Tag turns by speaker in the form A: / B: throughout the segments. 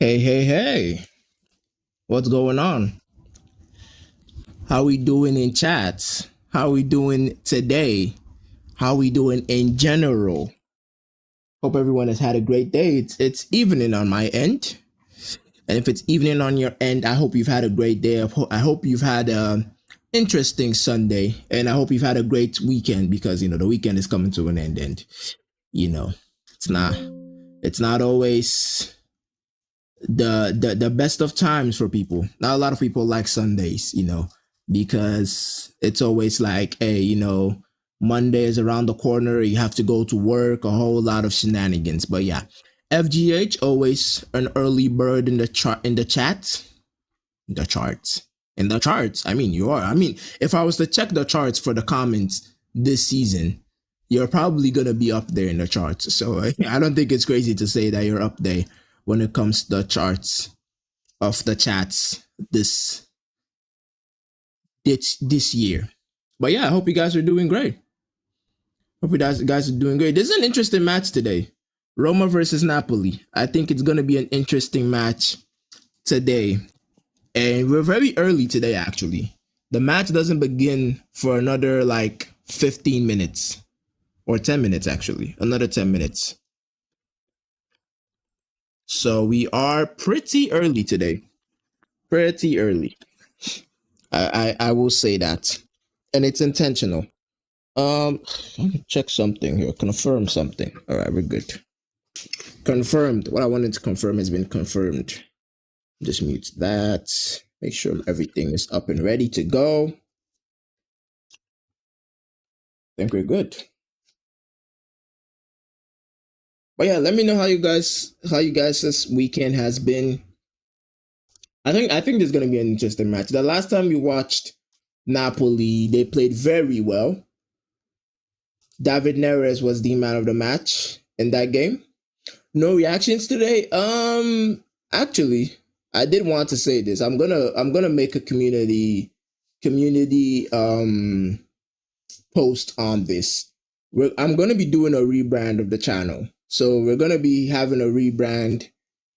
A: Hey, hey, hey. What's going on? How we doing in chats? How we doing today? How we doing in general? Hope everyone has had a great day. It's evening on my end. And if it's evening on your end, I hope you've had a great day. I hope you've had a interesting Sunday, and I hope you've had a great weekend because the weekend is coming to an end, and you know it's not it's not always the best of times for people. Not a lot of people like Sundays, because it's always like, hey, Monday is around the corner. You have to go to work. A whole lot of shenanigans. But yeah, FGH always an early bird in the chart in the chat, the charts. In the charts, I mean, you are. I mean, if I was to check the charts for the comments this season, you're probably gonna be up there in the charts. So I don't think it's crazy to say that you're up there when it comes to the charts of the chats this year. But yeah, I hope you guys are doing great. Hope you guys are doing great. There's an interesting match today. Roma versus Napoli. I think it's gonna be an interesting match today. And we're very early today actually. The match doesn't begin for another like 15 minutes or 10 minutes actually. Another 10 minutes. So we are pretty early today. Pretty early. I will say that. And it's intentional. Let me check something here. Confirm something. All right, we're good. Confirmed. What I wanted to confirm has been confirmed. Just mute that. Make sure everything is up and ready to go. I think we're good. But yeah, let me know how you guys this weekend has been. I think there's gonna be an interesting match. The last time we watched Napoli, they played very well. David Neres was the man of the match in that game. No reactions today. Actually, I did want to say this. I'm gonna make a community post on this. I'm gonna be doing a rebrand of the channel. So we're gonna be having a rebrand,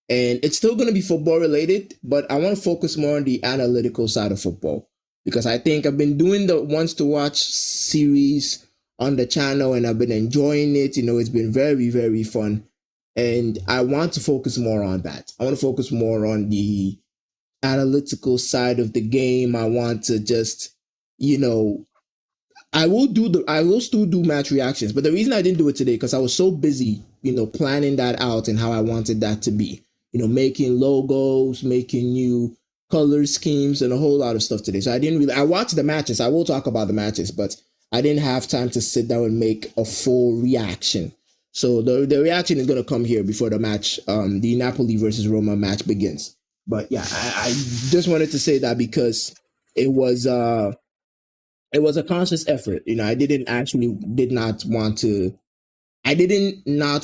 A: and it's still gonna be football related, but I want to focus more on the analytical side of football because I think I've been doing the ones to watch series on the channel and I've been enjoying it. It's been very, very fun. And I want to focus more on that. I want to focus more on the analytical side of the game. I want to just, you know, I will still do match reactions, but the reason I didn't do it today because I was so busy, planning that out and how I wanted that to be. Making logos, making new color schemes and a whole lot of stuff today. So I watched the matches. I will talk about the matches, but I didn't have time to sit down and make a full reaction. So the reaction is gonna come here before the match, the Napoli versus Roma match begins. But yeah, I just wanted to say that because it was uh it was a conscious effort. I didn't not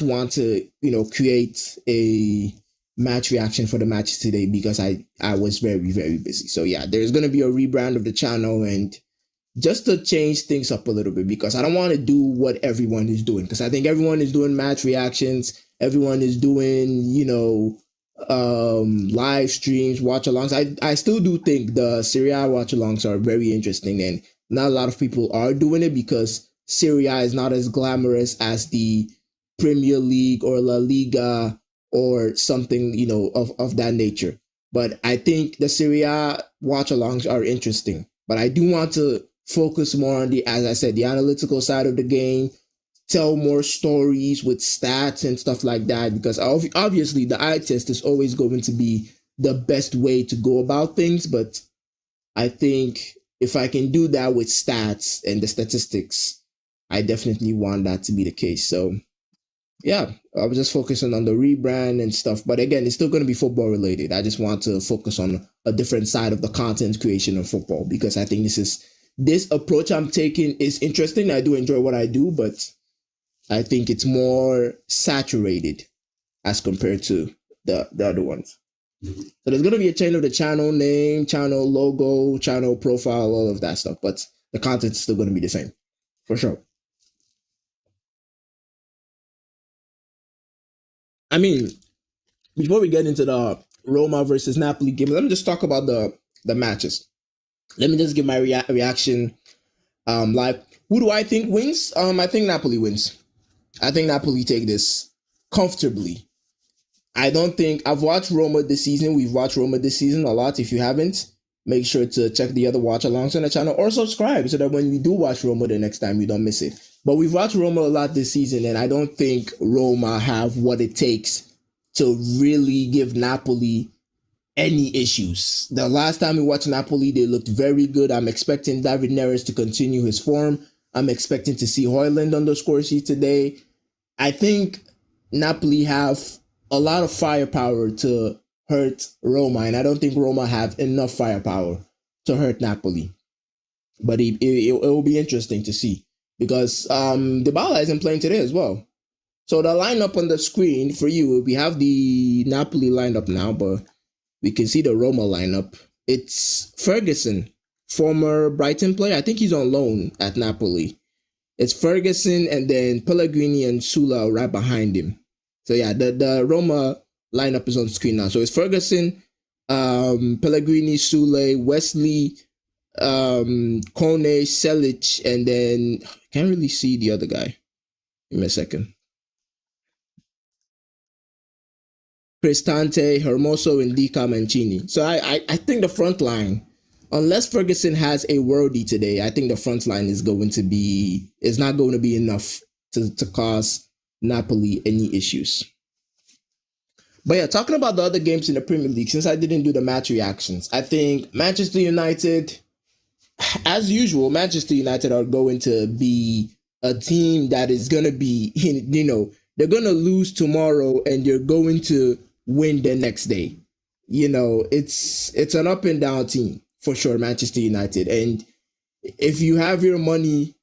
A: want to, create a match reaction for the matches today because I was very, very busy. So yeah, there's gonna be a rebrand of the channel and just to change things up a little bit because I don't want to do what everyone is doing because I think everyone is doing match reactions, everyone is doing, live streams, watch alongs. I still do think the Serie A watch alongs are very interesting and not a lot of people are doing it because Serie A is not as glamorous as the Premier League or La Liga or something, of that nature. But I think the Serie A watch alongs are interesting. But I do want to focus more on as I said, the analytical side of the game, tell more stories with stats and stuff like that. Because obviously, the eye test is always going to be the best way to go about things. But I think if I can do that with stats and the statistics, I definitely want that to be the case. So yeah, I was just focusing on the rebrand and stuff. But again, it's still going to be football related. I just want to focus on a different side of the content creation of football because I think this approach I'm taking is interesting. I do enjoy what I do, but I think it's more saturated as compared to the other ones. So there's going to be a change of the channel name, channel logo, channel profile, all of that stuff. But the content is still going to be the same for sure. I mean, before we get into the Roma versus Napoli game. Let me just talk about the matches. Let me just give my reaction live. Who do I think wins? I think Napoli wins. I think Napoli take this comfortably. I don't think I've watched Roma this season. We've watched Roma this season a lot. If you haven't, make sure to check the other watch alongs on the channel or subscribe so that when we do watch Roma the next time, you don't miss it. But we've watched Roma a lot this season, and I don't think Roma have what it takes to really give Napoli any issues. The last time we watched Napoli, they looked very good. I'm expecting David Neres to continue his form. I'm expecting to see Hoyland on the score sheet today. I think Napoli have a lot of firepower to hurt Roma, and I don't think Roma have enough firepower to hurt Napoli. But it will be interesting to see because Dybala isn't playing today as well. So the lineup on the screen for you, we have the Napoli lineup now, but we can see the Roma lineup. It's Ferguson, former Brighton player. I think he's on loan at Napoli. It's Ferguson and then Pellegrini and Sula right behind him. So yeah, the Roma lineup is on screen now. So it's Ferguson, Pellegrini, Sule, Wesley, Kone, Selic, and then I can't really see the other guy. Give me a second. Cristante, Hermoso, and Dica Mancini. So I think the front line, unless Ferguson has a worldie today, I think the front line is not going to be enough to cause Napoli any issues. But yeah, talking about the other games in the Premier League, since I didn't do the match reactions, I think Manchester United, as usual, Manchester United are going to be a team that is going to be, they're going to lose tomorrow and they're going to win the next day. It's an up and down team for sure, Manchester United. And if you have your money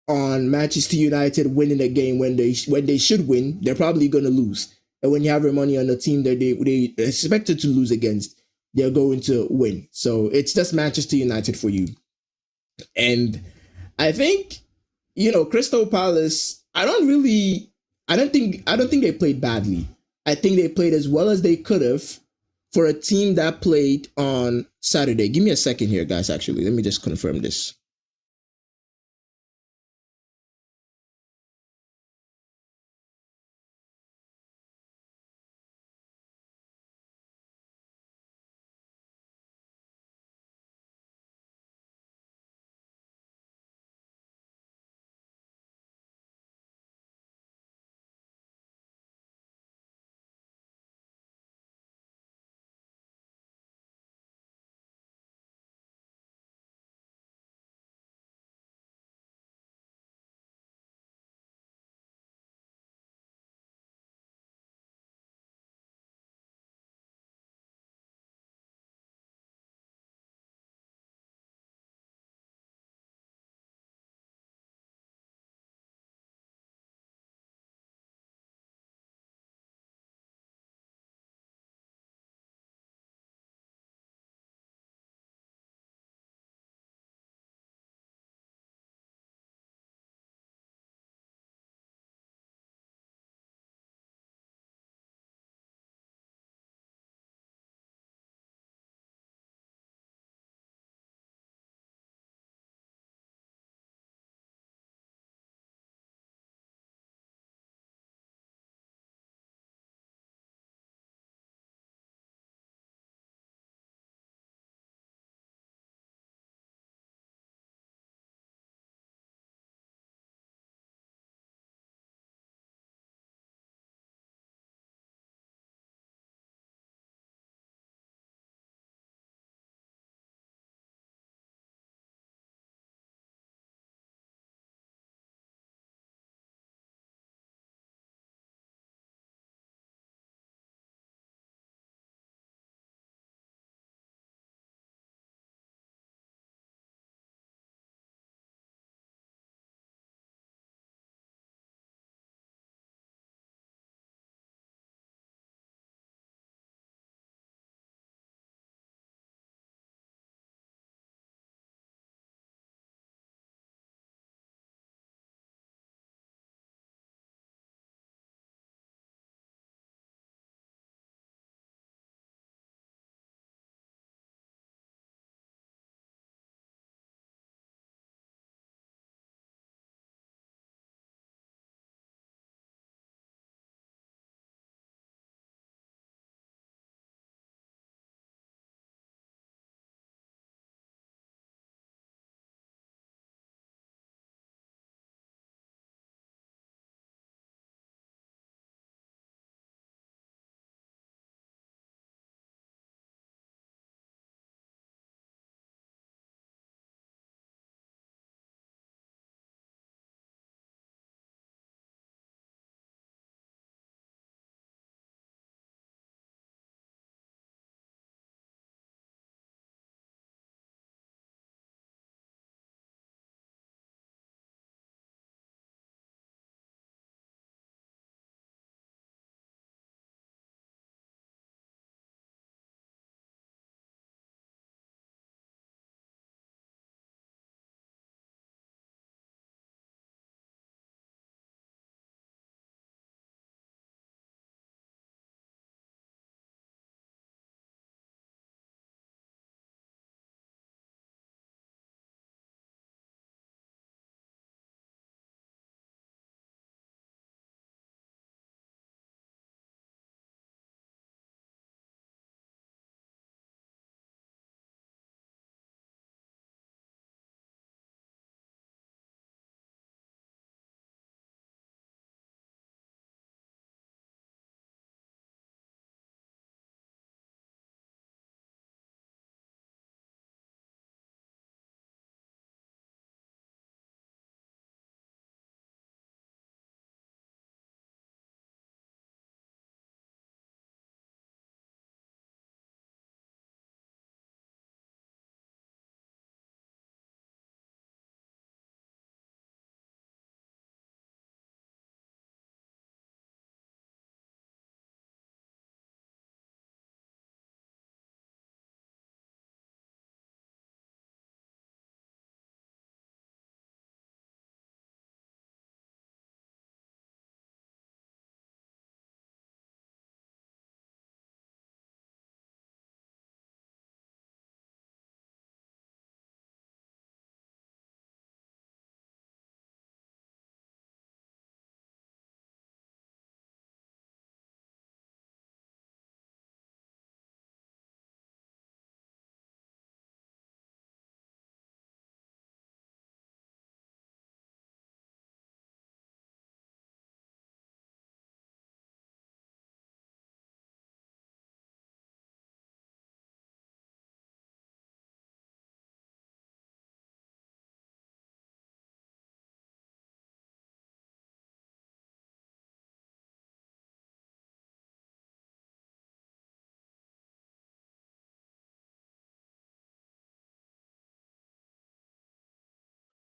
A: on Manchester United winning a game when they should win, they're probably going to lose. And when you have your money on a team that they expected to lose against, they're going to win. So it's just Manchester United for you. And I think, Crystal Palace, I don't think they played badly. I think they played as well as they could have for a team that played on Saturday. Give me a second here, guys, actually. Let me just confirm this.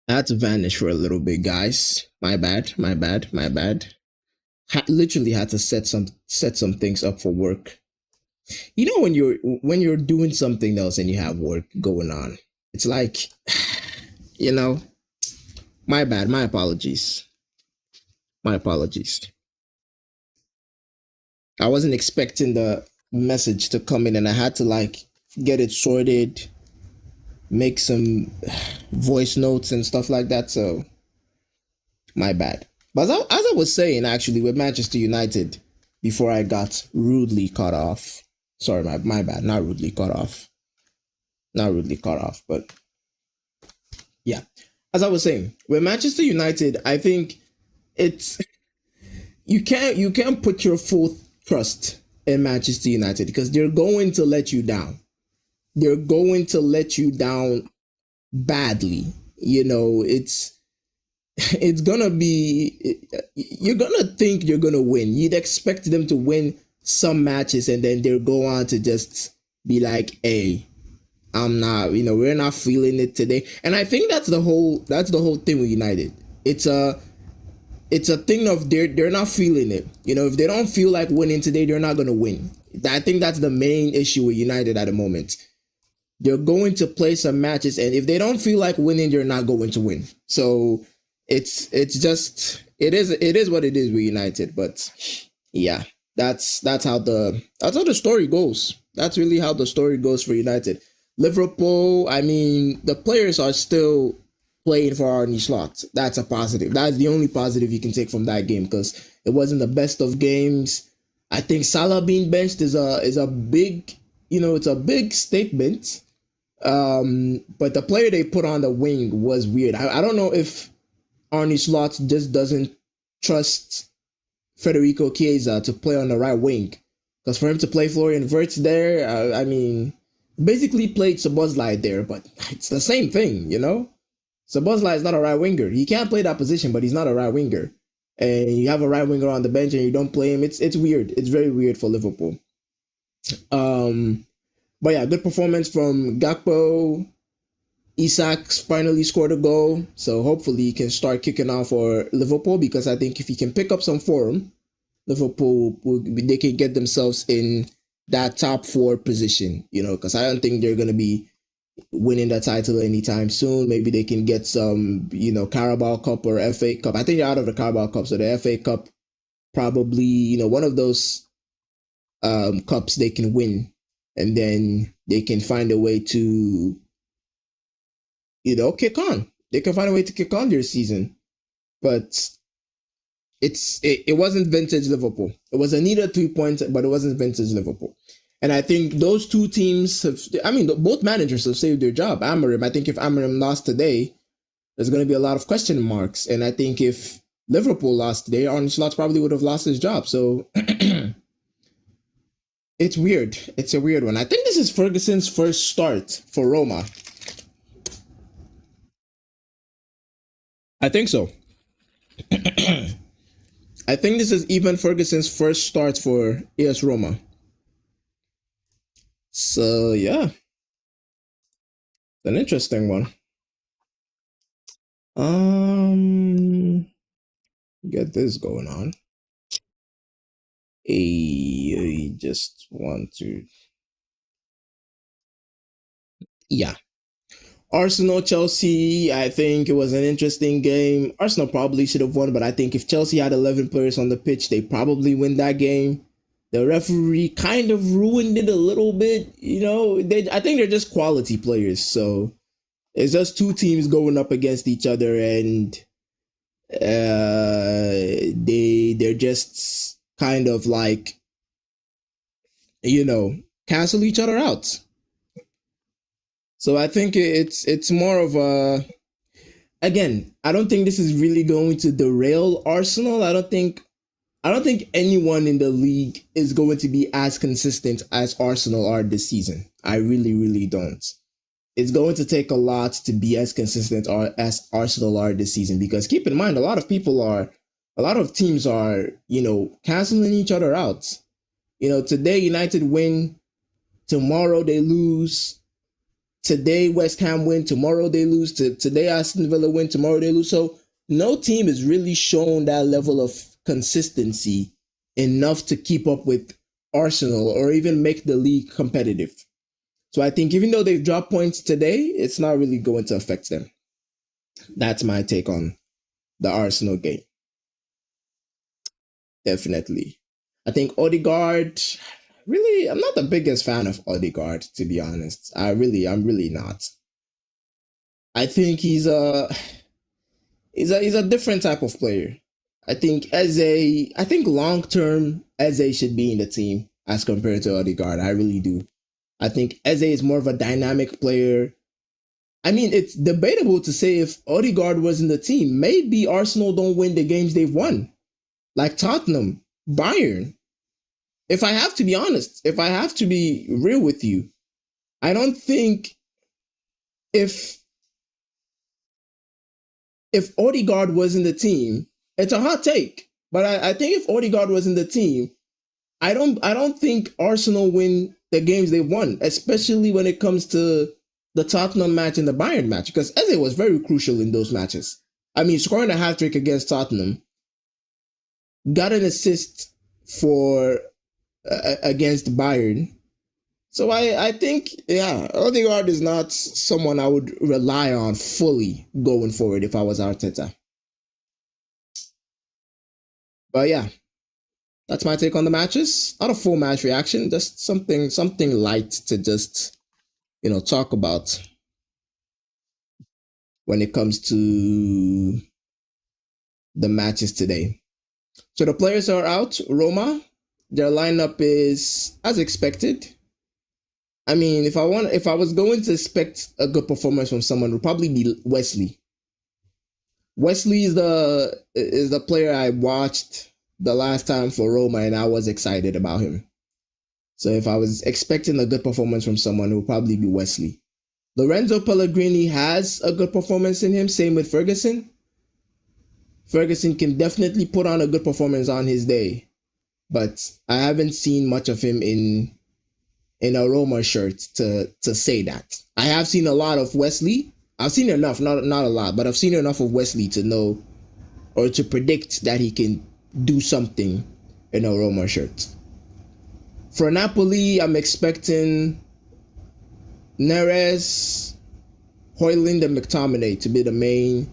A: I had to vanish for a little bit, guys. My bad, my bad, my bad. Literally had to set some things up for work. You know when you're doing something else and you have work going on, it's like, you know, my bad, my apologies, my apologies. I wasn't expecting the message to come in, and I had to like get it sorted, make some voice notes and stuff like that. So my bad. But as I was saying, actually, with Manchester United, before I got rudely cut off. Sorry, my bad. Not rudely cut off. Not rudely cut off. But yeah, as I was saying, with Manchester United, I think it's you can't put your full trust in Manchester United because they're going to let you down. They're going to let you down badly. It's gonna be, you're gonna think you're gonna win. You'd expect them to win some matches and then they'll go on to just be like, hey, I'm not, we're not feeling it today. And I think that's the whole thing with United. It's a thing of they're not feeling it. If they don't feel like winning today, they're not gonna win. I think that's the main issue with United at the moment. They're going to play some matches, and if they don't feel like winning, they're not going to win. So it's just it is what it is with United. But yeah, that's how the story goes. That's really how the story goes for United. Liverpool, I mean, the players are still playing for Arne Slot. That's a positive. That's the only positive you can take from that game because it wasn't the best of games. I think Salah being benched is a big, it's a big statement. But the player they put on the wing was weird. I don't know if Arne Slot just doesn't trust Federico Chiesa to play on the right wing. Because for him to play Florian Wirtz there, I mean, basically played Szoboszlai there, but it's the same thing. Szoboszlai is not a right winger. He can't play that position, but he's not a right winger. And you have a right winger on the bench and you don't play him. It's weird. It's very weird for Liverpool. Um, but yeah, good performance from Gakpo. Isak finally scored a goal, so hopefully he can start kicking off for Liverpool because I think if he can pick up some form, Liverpool they can get themselves in that top four position. Because I don't think they're gonna be winning the title anytime soon. Maybe they can get some, Carabao Cup or FA Cup. I think they're out of the Carabao Cup, so the FA Cup probably, one of those cups they can win, and then they can find a way to kick on. They can find a way to kick on their season. But it wasn't vintage Liverpool. It was a needed 3 points, but it wasn't vintage Liverpool. And I think those two teams both managers have saved their job. Amorim, I think if Amorim lost today, there's going to be a lot of question marks. And I think if Liverpool lost today, Arne Slot probably would have lost his job. So it's weird. It's a weird one. I think this is Ferguson's first start for Roma. I think so. I think this is even Ferguson's first start for AS Roma. So yeah, an interesting one. Get this going on. I just want to, yeah. Arsenal Chelsea, I think it was an interesting game. Arsenal probably should have won, but I think if Chelsea had 11 players on the pitch, they probably win that game. The referee kind of ruined it a little bit. I think they're just quality players. So it's just two teams going up against each other, and they're just kind of like, cancel each other out. So I think it's more of a, again, I don't think this is really going to derail Arsenal. I don't think anyone in the league is going to be as consistent as Arsenal are this season. I really, really don't. It's going to take a lot to be as consistent as Arsenal are this season because keep in mind, a lot of teams are, canceling each other out. Today United win, tomorrow they lose. today West Ham win, tomorrow they lose. Today Aston Villa win, tomorrow they lose. So no team has really shown that level of consistency enough to keep up with Arsenal or even make the league competitive. So I think even though they've dropped points today, it's not really going to affect them. That's my take on the Arsenal game. Definitely. I think Odegaard, really, I'm not the biggest fan of Odegaard, to be honest. I'm really not. I think he's a different type of player. I think long term Eze should be in the team as compared to Odegaard. I really do. I think Eze is more of a dynamic player. I mean, it's debatable to say if Odegaard was in the team, maybe Arsenal don't win the games they've won, like Tottenham, Bayern. If I have to be honest, if I have to be real with you, I don't think if Odegaard was in the team, it's a hot take, but I think if Odegaard was in the team, I don't think Arsenal win the games they've won, especially when it comes to the Tottenham match and the Bayern match, because Eze was very crucial in those matches. I mean, scoring a hat trick against Tottenham, got an assist for against Bayern. So I think, yeah, Odegaard is not someone I would rely on fully going forward if I was Arteta. But yeah, that's my take on the matches. Not a full match reaction, just something light to just talk about when it comes to the matches today. So the players are out. Roma, their lineup is as expected. I mean, if I was going to expect a good performance from someone, it would probably be Wesley. Wesley is the player I watched the last time for Roma, and I was excited about him. So if I was expecting a good performance from someone, it would probably be Wesley. Lorenzo Pellegrini has a good performance in him. Same with Ferguson. Ferguson can definitely put on a good performance on his day, but I haven't seen much of him in a Roma shirt to say that. I have seen a lot of Wesley. I've seen enough, not a lot, but I've seen enough of Wesley to know or to predict that he can do something in a Roma shirt. For Napoli, I'm expecting Neres, Højlund, and McTominay to be the main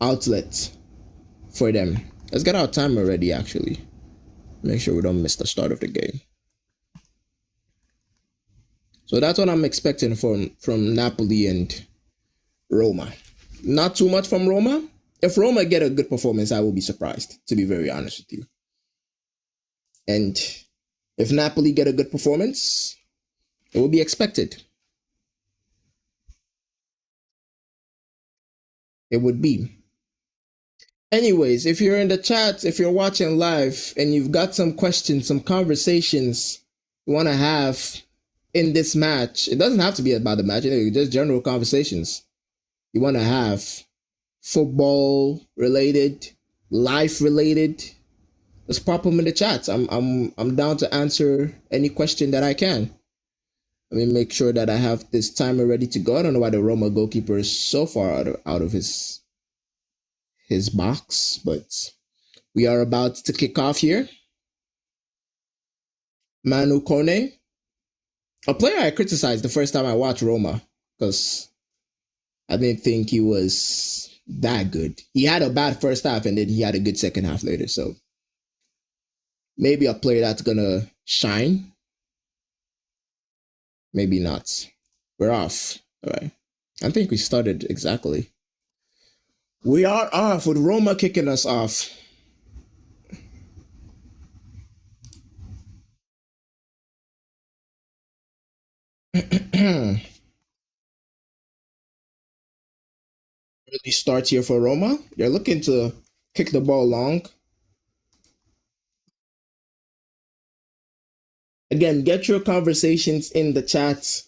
A: outlet for them. Let's get our time already, actually. Make sure we don't miss the start of the game. So that's what I'm expecting from Napoli and Roma. Not too much from Roma. If Roma get a good performance, I will be surprised, to be very honest with you. And if Napoli get a good performance, it will be expected. It would be. Anyways, if you're in the chat, if you're watching live and you've got some questions, some conversations you want to have in this match, it doesn't have to be about the match, just general conversations you want to have, football related, life related, just pop them in the chat. I'm down to answer any question that I can. Let me make sure that I have this timer ready to go. I don't know why the Roma goalkeeper is so far out of his box, but we are about to kick off here. Manu Kone, a player I criticized the first time I watched Roma because I didn't think he was that good. He had a bad first half and then he had a good second half later. So maybe a player that's gonna shine. Maybe not. We're off. All right. I think we started exactly. We are off with Roma kicking us off. Early start here for Roma. They're looking to kick the ball long. Again, get your conversations in the chat.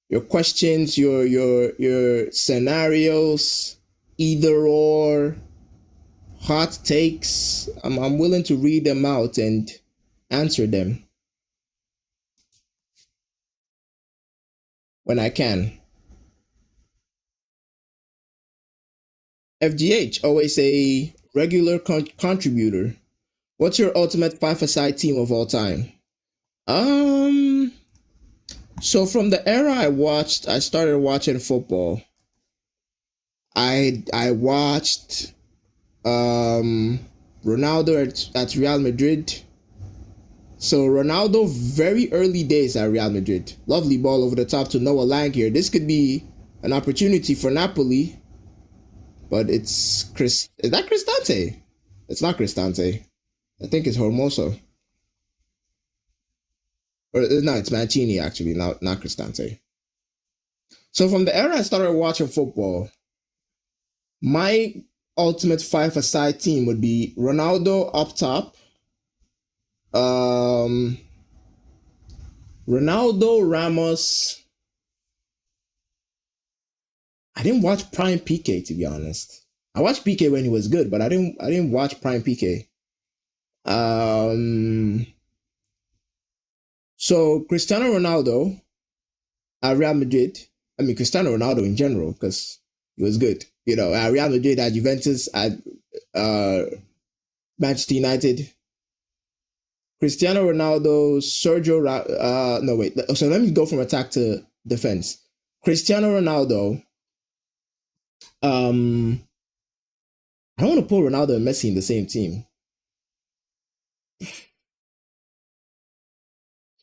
A: Your questions, your scenarios, either or, hot takes. I'm willing to read them out and answer them when I can. FGH, always a regular contributor. What's your ultimate five-a-side team of all time? Um, so from the era I started watching football. I watched um Ronaldo at Real Madrid. So Ronaldo, very early days at Real Madrid. Lovely ball over the top to Noah Lang here. This could be an opportunity for Napoli, but it's Chris. Is that Cristante? It's not Cristante. I think it's Hermoso. Or no, it's Mancini actually, not Cristante. So from the era I started watching football, my ultimate five-a-side team would be Ronaldo up top, um, Ronaldo, Ramos. I didn't watch Prime PK to be honest. I watched PK when he was good, but I didn't watch Prime PK. Um, so Cristiano Ronaldo at Real Madrid. I mean Cristiano Ronaldo in general because he was good. You know, at Real Madrid, at Juventus, at uh, Manchester United. Cristiano Ronaldo, no wait. So let me go from attack to defense. Cristiano Ronaldo. Um, I don't want to put Ronaldo and Messi in the same team.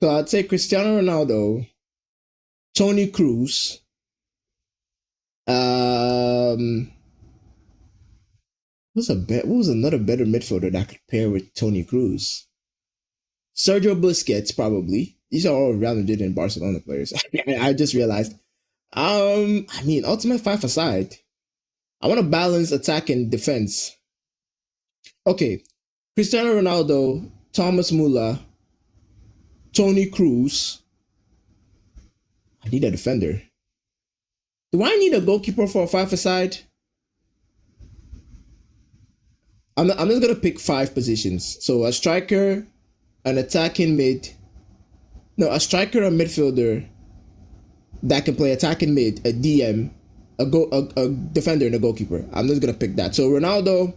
A: So I'd say Cristiano Ronaldo, Tony Cruz, um, what was another better midfielder that could pair with Tony Cruz? Sergio Busquets, probably. These are all Real Madrid and Barcelona players. I just realized. I mean, ultimate five aside, I want to balance attack and defense. Okay, Cristiano Ronaldo, Thomas Muller, Tony Cruz. I need a defender. Do I need a goalkeeper for a five aside? I'm just gonna pick five positions. So a striker, an attacking mid, no, a striker, a midfielder that can play attacking mid, a DM, a defender, and a goalkeeper. I'm just gonna pick that. So Ronaldo,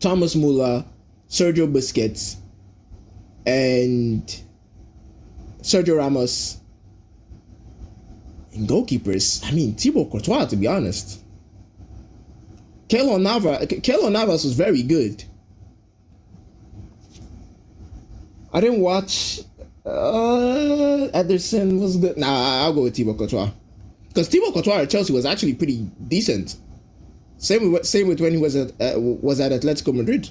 A: Thomas Muller, Sergio Busquets, and Sergio Ramos. And goalkeepers, I mean Thibaut Courtois, to be honest. Keylor Navas was very good. I didn't watch. Ederson was good. Nah, I'll go with Thibaut Courtois because Thibaut Courtois at Chelsea was actually pretty decent. Same with when he was at Atletico Madrid.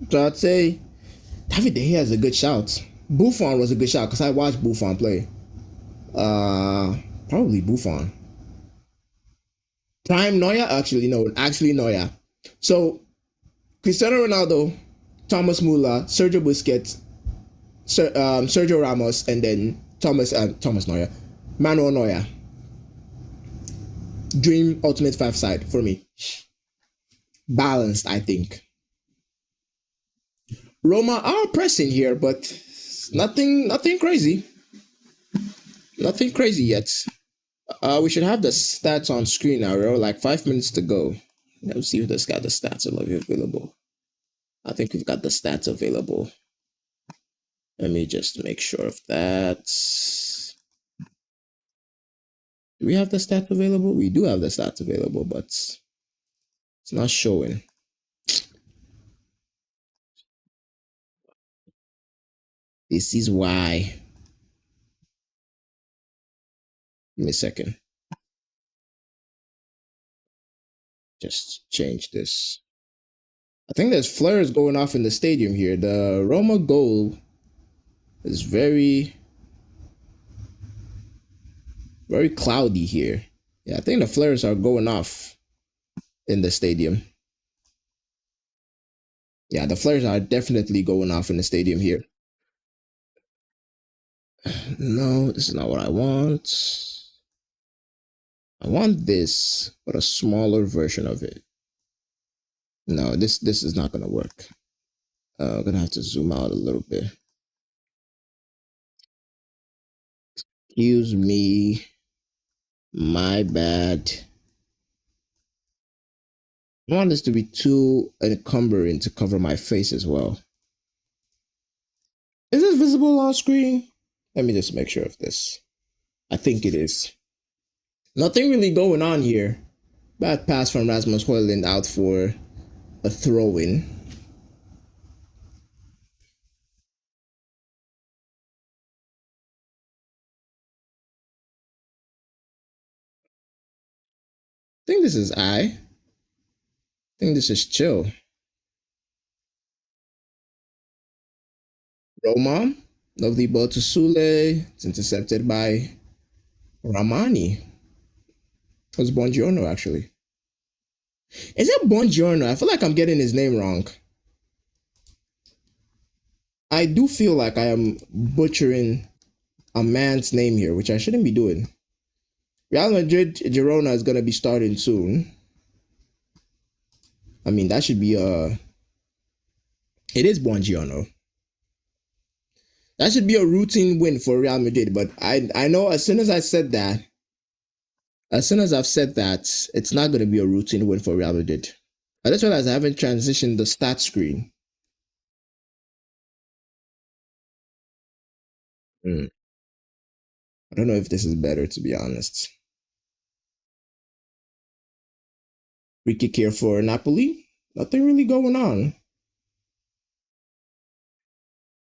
A: So I'd say David De Gea has a good shout. Buffon was a good shout because I watched Buffon play. Probably Buffon. Prime Neuer, actually Neuer. So Cristiano Ronaldo, Thomas Muller, Sergio Busquets, Sergio Ramos, and then Thomas Neuer, Manuel Neuer. Dream ultimate five side for me. Balanced, I think. Roma are pressing here, but nothing crazy. Nothing crazy yet. We should have the stats on screen now. We're like 5 minutes to go. Let's see if this got the stats available. I think we've got the stats available. Let me just make sure of that. Do we have the stats available? We do have the stats available, but it's not showing. This is why. Give me a second. Just change this. I think there's flares going off in the stadium here. The Roma goal is very cloudy here. Yeah, I think the flares are going off in the stadium. Yeah, the flares are definitely going off in the stadium here. No, this is not what I want. I want this, but a smaller version of it. No, this is not gonna work. I'm gonna have to zoom out a little bit. Excuse me. My bad. I want this to be too encumbering to cover my face as well. Is this visible on screen? Let me just make sure of this. I think it is. Nothing really going on here. Bad pass from Rasmus Højlund out for a throw in. I think this is I think this is chill. Roma, lovely ball to Sule. It's intercepted by Ramani. It was Buongiorno actually. Is it Buongiorno? I feel like I'm getting his name wrong. I do feel like I am butchering a man's name here, which I shouldn't be doing. Real Madrid Girona is gonna be starting soon. I mean, that should be it is Buongiorno. That should be a routine win for Real Madrid. But I know as soon as I've said that, it's not gonna be a routine win for Real Madrid. I just realized I haven't transitioned the stat screen. Hmm. I don't know if this is better, to be honest. Free kick here for Napoli. Nothing really going on.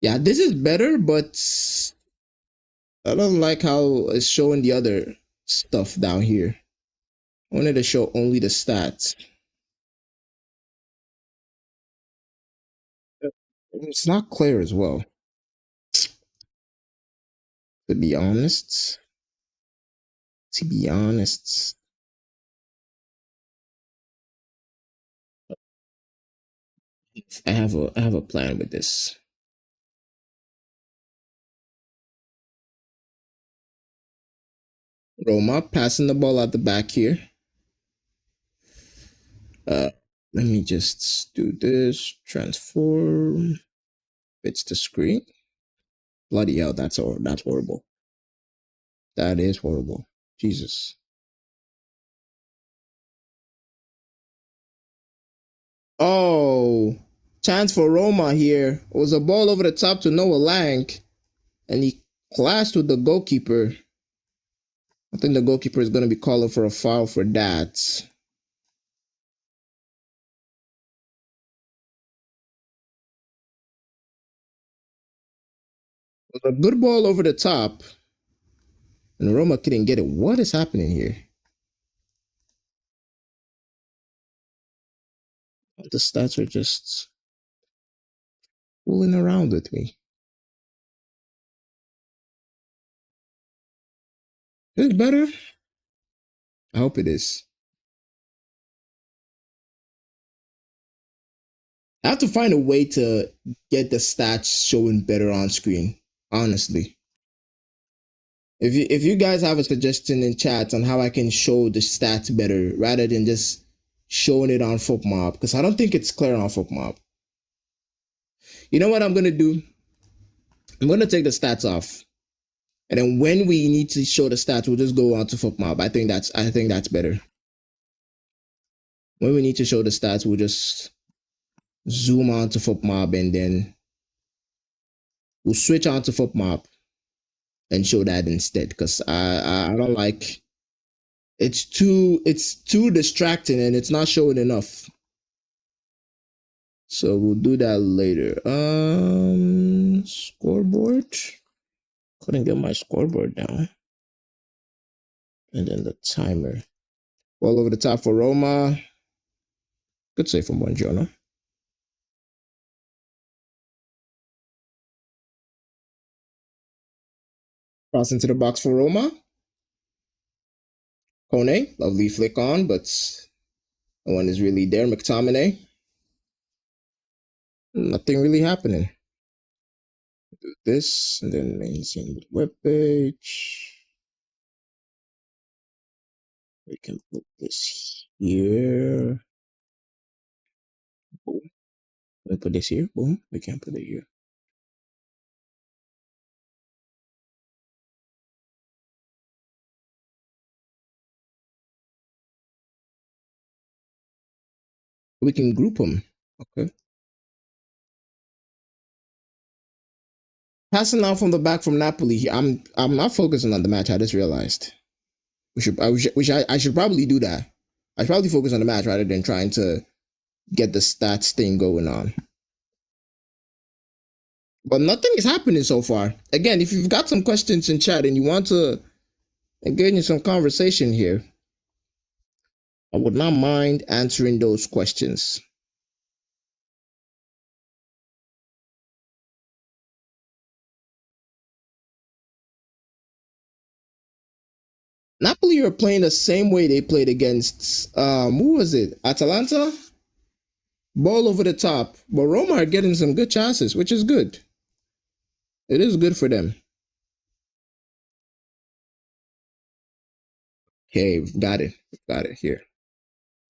A: Yeah, this is better, but I don't like how it's showing the other stuff down here. I wanted to show only the stats. It's not clear as well, to be honest. To be honest. I have a plan with this. Roma passing the ball out the back here. Uh Let me just do this. Transform. Fits the screen. Bloody hell, that's horrible. That is horrible. Jesus. Oh, chance for Roma here. It was a ball over the top to Noah Lang, and he clashed with the goalkeeper. I think the goalkeeper is going to be calling for a foul for that. It was a good ball over the top, and Roma couldn't get it. What is happening here? The stats are just fooling around with me. Is it better? I hope it is. I have to find a way to get the stats showing better on screen. Honestly, if you guys have a suggestion in chat on how I can show the stats better rather than just showing it on FootMob, because I don't think it's clear on FootMob. You know what I'm gonna do? I'm gonna take the stats off, and then when we need to show the stats, we'll just go on to FootMob. I think that's better. When we need to show the stats, we'll just zoom on to FootMob, and then we'll switch on to FootMob and show that instead. Because I don't like it's too distracting and it's not showing enough. So we'll do that later. Scoreboard. Couldn't get my scoreboard down. And then the timer. All over the top for Roma. Good save from Buongiorno. Cross into the box for Roma. Kone, lovely flick on, but no one is really there. McTominay. Nothing really happening. Do this, and then main scene web page. We can put this here. Boom. We put this here. Boom. We can put it here. We can group them. Okay. Passing out from the back from Napoli here. I'm not focusing on the match. I just realized I should probably do that. I should probably focus on the match rather than trying to get the stats thing going on. But nothing is happening so far. Again, if you've got some questions in chat and you want to engage in some conversation here, I would not mind answering those questions. Napoli are playing the same way they played against who was it? Atalanta? Ball over the top. But Roma are getting some good chances, which is good. It is good for them. Okay, we've got it. We've got it here.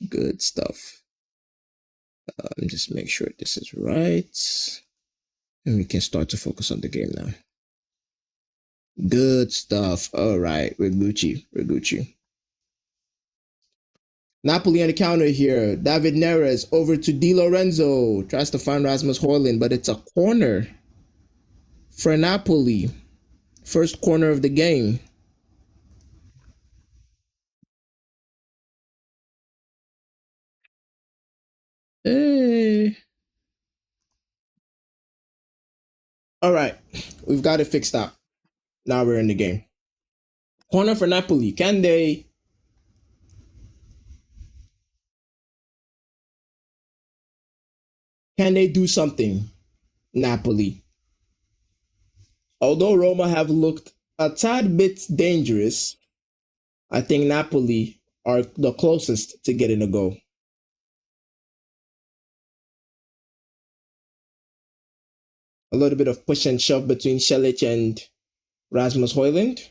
A: Good stuff. Let me just make sure this is right. And we can start to focus on the game now. Good stuff. All right, we're Gucci. We're Gucci. Napoli on the counter here. David Neres over to Di Lorenzo. Tries to find Rasmus Højlund, but it's a corner for Napoli. First corner of the game. Hey. All right, we've got it fixed up. Now we're in the game. Corner for Napoli. Can they do something? Napoli. Although Roma have looked a tad bit dangerous, I think Napoli are the closest to getting a goal. A little bit of push and shove between Šelić and Rasmus Højlund.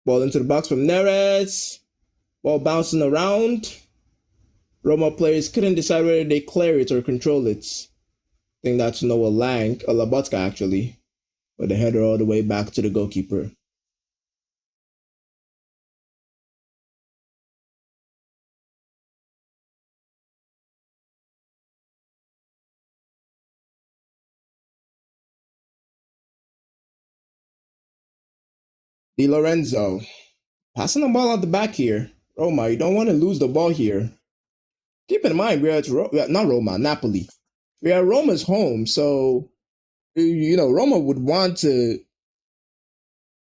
A: Ball into the box from Neres. Ball bouncing around. Roma players couldn't decide whether they clear it or control it. I think that's Noah Lang, or Labotka actually. But the header all the way back to the goalkeeper. Di Lorenzo. Passing the ball out the back here. Roma, you don't want to lose the ball here. Keep in mind, we're at not Roma, Napoli. We're at Roma's home, so Roma would want to.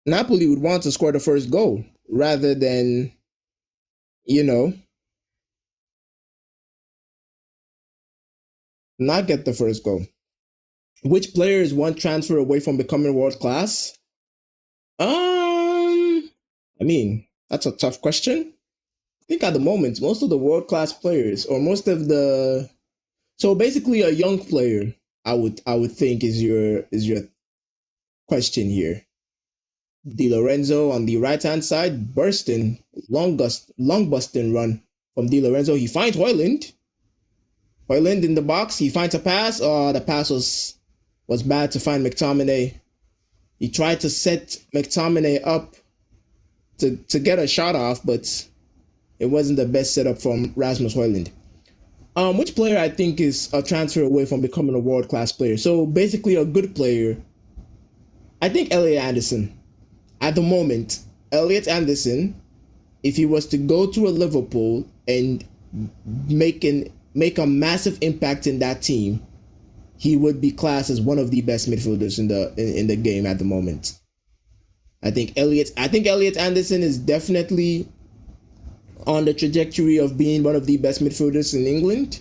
A: Napoli would want to score the first goal rather than, not get the first goal. Which players want transfer away from becoming world class? I mean, that's a tough question. I think at the moment, most of the world class players, or most of the, so basically a young player, I would think is your question here. Di Lorenzo on the right hand side, bursting, long busting run from Di Lorenzo. He finds Højlund. Højlund in the box. He finds a pass. Oh, the pass was bad to find McTominay. He tried to set McTominay up to get a shot off, but it wasn't the best setup from Rasmus Højlund. Which player I think is a transfer away from becoming a world class player? So basically, a good player. I think Elliot Anderson. At the moment, Elliot Anderson, if he was to go to a Liverpool and make a massive impact in that team, he would be classed as one of the best midfielders in the game at the moment. I think Elliot Anderson is definitely on the trajectory of being one of the best midfielders in England.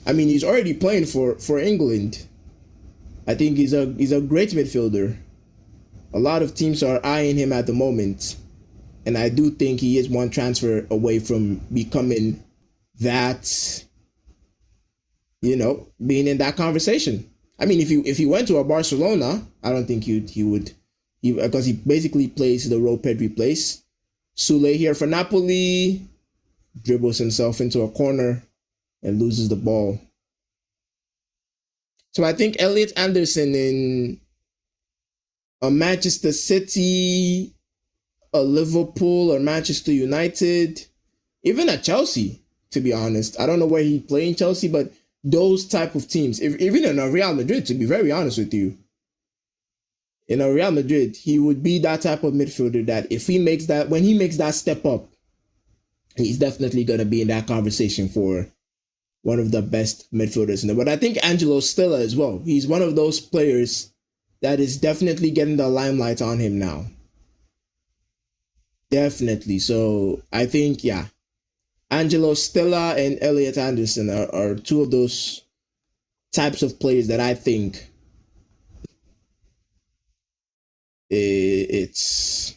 A: I mean, he's already playing for England. I think he's a great midfielder. A lot of teams are eyeing him at the moment, and I do think he is one transfer away from becoming that, being in that conversation. I mean, if he went to a Barcelona, I don't think he would, because he basically plays the role Pedri plays. Sule here for Napoli, dribbles himself into a corner and loses the ball. So I think Elliot Anderson in a Manchester City, a Liverpool or Manchester United, even at Chelsea, to be honest. I don't know where he played in Chelsea, but those type of teams, even in a Real Madrid, to be very honest with you, in a Real Madrid, he would be that type of midfielder that if he makes that, when he makes that step up, he's definitely going to be in that conversation for one of the best midfielders in the world. But I think Angelo Stella as well. He's one of those players that is definitely getting the limelight on him now. Definitely. So I think, yeah, Angelo Stella and Elliot Anderson are two of those types of players that I think it's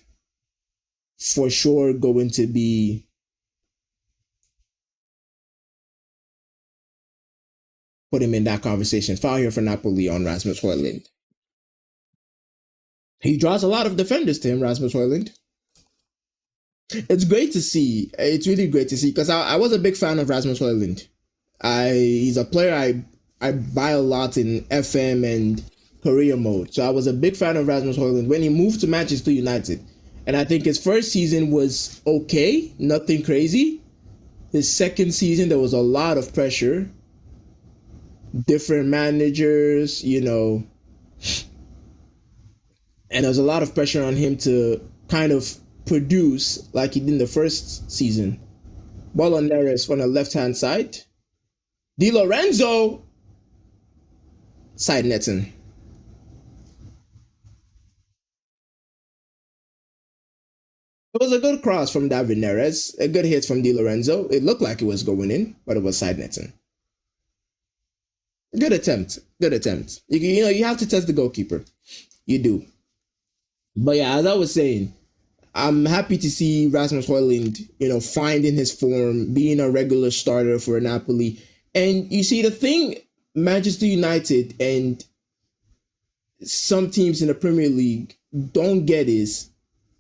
A: for sure going to be put him in that conversation. Foul here for Napoli on Rasmus Højlund. He draws a lot of defenders to him, Rasmus Højlund. It's great to see. It's really great to see because I was a big fan of Rasmus Højlund. He's a player I buy a lot in FM and career mode. So I was a big fan of Rasmus Højlund when he moved to Manchester United. And I think his first season was okay, nothing crazy. His second season, there was a lot of pressure. Different managers, and there was a lot of pressure on him to kind of produce like he did in the first season. Ball on Neres from the left-hand side. Di Lorenzo, side netting. It was a good cross from David Neres, a good hit from Di Lorenzo. It looked like it was going in, but it was side netting. Good attempt. Good attempt. You have to test the goalkeeper. You do. But yeah, as I was saying, I'm happy to see Rasmus Højlund, finding his form, being a regular starter for Napoli. And you see, the thing Manchester United and some teams in the Premier League don't get is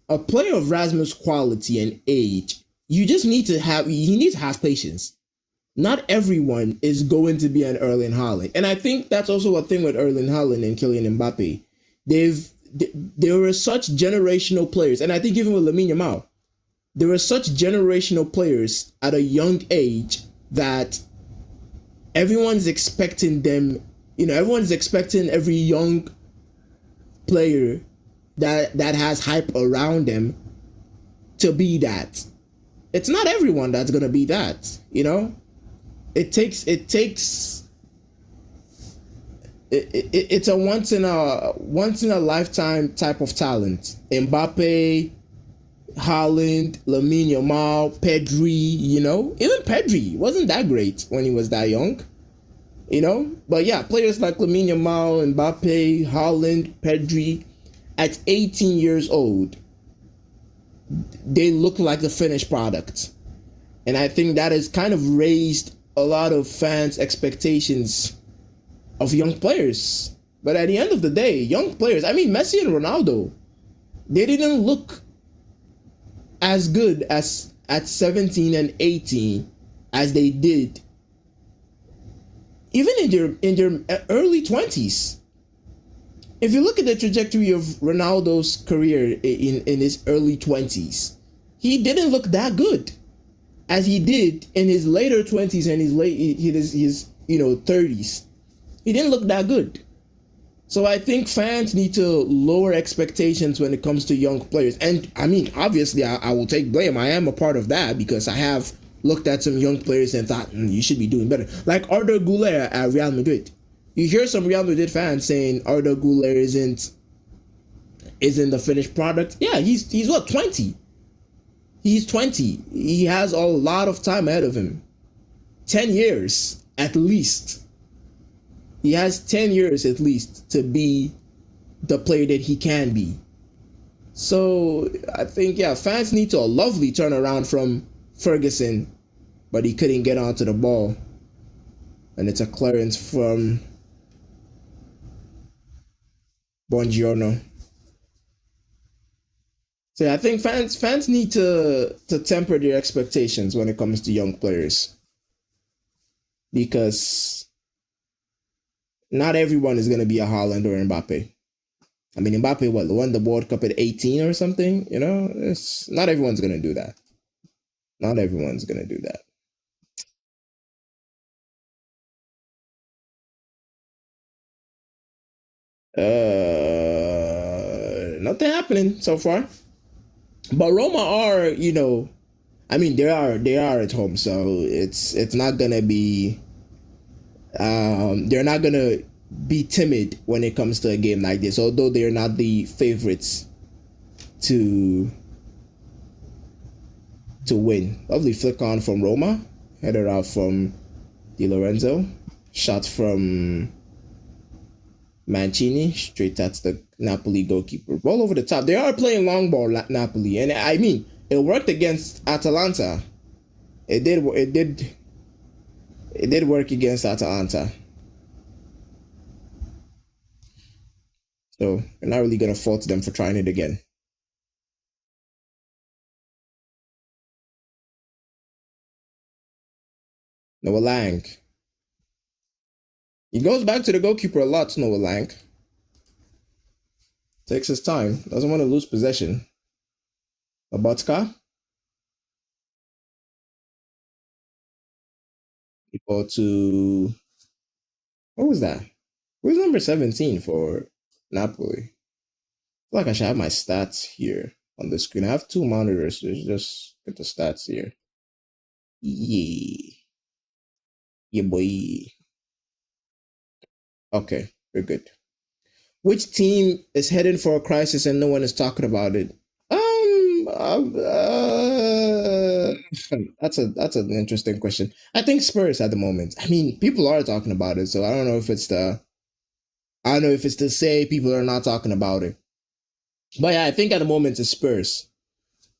A: a player of Rasmus' quality and age. You just need to have patience. Not everyone is going to be an Erling Haaland. And I think that's also a thing with Erling Haaland and Kylian Mbappe. There were such generational players, and I think even with Lamine Yamal, there were such generational players at a young age that everyone's expecting them, everyone's expecting every young player that has hype around them to be that. It's not everyone that's going to be that, it's a once in a lifetime type of talent. Mbappe, Haaland, Lamine Yamal, Pedri, even Pedri wasn't that great when he was that young, but yeah, players like Lamine Yamal, Mbappe, Haaland, Pedri, at 18 years old, they look like the finished product. And I think that has kind of raised a lot of fans' expectations of young players. But at the end of the day, young players, Messi and Ronaldo, they didn't look as good as at 17 and 18 as they did even in their early 20s. If you look at the trajectory of Ronaldo's career in his early 20s, he didn't look that good as he did in his later 20s and his 30s. He didn't look that good. So I think fans need to lower expectations when it comes to young players. And obviously I will take blame. I am a part of that because I have looked at some young players and thought, you should be doing better. Like Arda Güler at Real Madrid. You hear some Real Madrid fans saying Arda Güler isn't the finished product. Yeah, he's what, 20? He's 20. He has a lot of time ahead of him. 10 years at least. He has 10 years at least to be the player that he can be. So I think, fans need to a lovely turnaround from Ferguson, but he couldn't get onto the ball. And it's a clearance from Buongiorno. So I think fans need to temper their expectations when it comes to young players. Because not everyone is going to be a Haaland or Mbappe. I mean, Mbappe won the World Cup at 18 or something. You know, it's not everyone's gonna do that. Not everyone's gonna do that. Nothing happening so far. But Roma are, I mean, they are at home, so it's not gonna be. They're not gonna be timid when it comes to a game like this, although they're not the favorites to win. Lovely flick on from Roma, header out from Di Lorenzo, shot from Mancini straight at the Napoli goalkeeper. Ball over the top. They are playing long ball, Napoli, and I mean it worked against Atalanta. It did. It did work against Atalanta. So we're not really gonna fault them for trying it again. Noah Lang. He goes back to the goalkeeper a lot, Noah Lang. Takes his time. Doesn't want to lose possession. Labotka. Equal to, what was that? Who's number 17 for Napoli? I feel like I should have my stats here on the screen. I have two monitors, so just get the stats here. Yeah. Yeah, boy. Okay, we're good. Which team is heading for a crisis and no one is talking about it? That's an interesting question. I think Spurs at the moment. I mean, people are talking about it, so I don't know if it's to say people are not talking about it. But yeah, I think at the moment it's Spurs.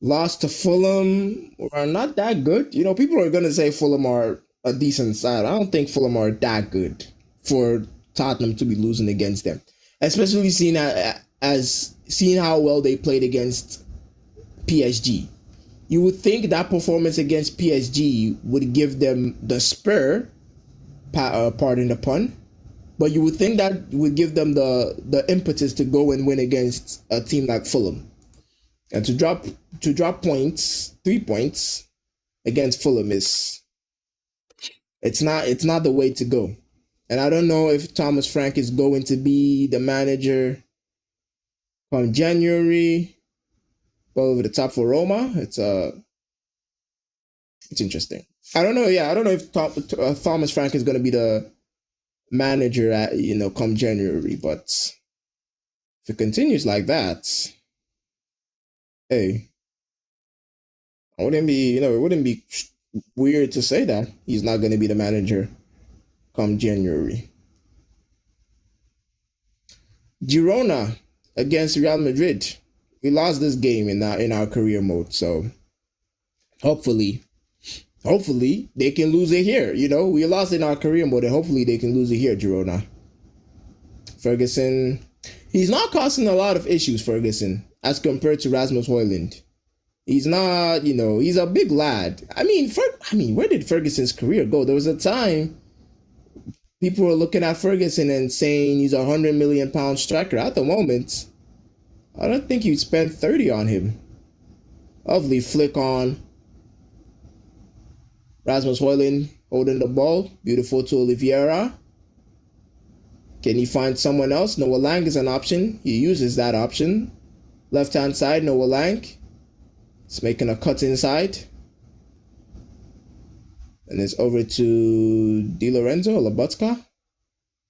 A: Lost to Fulham are not that good. People are gonna say Fulham are a decent side. I don't think Fulham are that good for Tottenham to be losing against them, especially seeing how well they played against PSG. You would think that performance against PSG would give them the spur, pardon the pun, but you would think that would give them the impetus to go and win against a team like Fulham. And to drop points, 3 points against Fulham is it's not the way to go. And I don't know if Thomas Frank is going to be the manager from January. Go over the top for Roma. It's interesting. I don't know. Yeah, I don't know if Thomas Frank is going to be the manager at come January, but if it continues like that, hey, it wouldn't be weird to say that he's not going to be the manager come January. Girona against Real Madrid. We lost this game in our career mode, so hopefully they can lose it here. We lost in our career mode, and hopefully they can lose it here, Girona. Ferguson, he's not causing a lot of issues, Ferguson, as compared to Rasmus Højlund. He's not, he's a big lad. I mean, where did Ferguson's career go? There was a time people were looking at Ferguson and saying he's a £100 million striker. At the moment, I don't think you'd spend 30 on him. Lovely flick on Rasmus Højlund holding the ball. Beautiful to Oliveira. Can he find someone else? Noah Lang is an option. He uses that option. Left hand side, Noah Lang. It's making a cut inside. And it's over to Di Lorenzo, Labotka.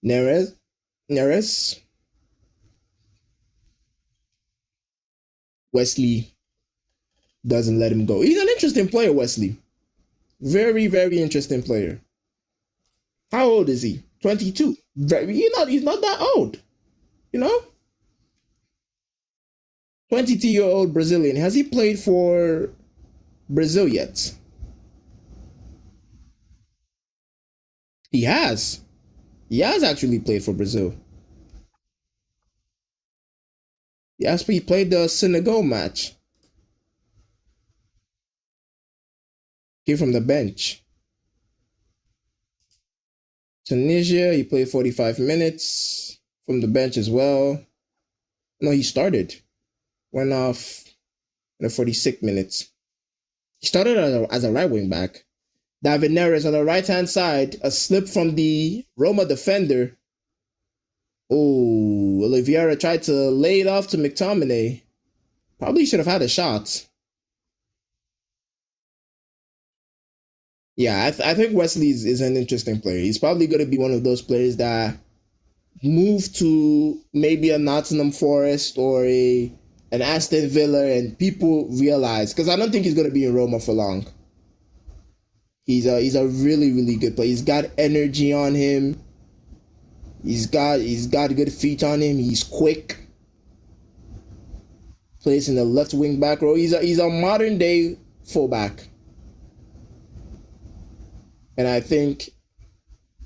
A: Neres. Wesley doesn't let him go. He's an interesting player, Wesley. Very, very interesting player. How old is he? 22. He's not that old. 22-year-old Brazilian. Has he played for Brazil yet? He has. He has actually played for Brazil. Yes, he played the Senegal match. Came from the bench. Tunisia, he played 45 minutes from the bench as well. No, he started. Went off in the 46 minutes. He started as a right wing back. David Neres on the right hand side, a slip from the Roma defender. Oh, Oliveira tried to lay it off to McTominay. Probably should have had a shot. Yeah, I think Wesley is an interesting player. He's probably going to be one of those players that move to maybe a Nottingham Forest or a an Aston Villa, and people realize, because I don't think he's going to be in Roma for long. He's a really good player. He's got energy on him. He's got good feet on him. He's quick. Plays in the left wing back row. He's a modern day fullback, and I think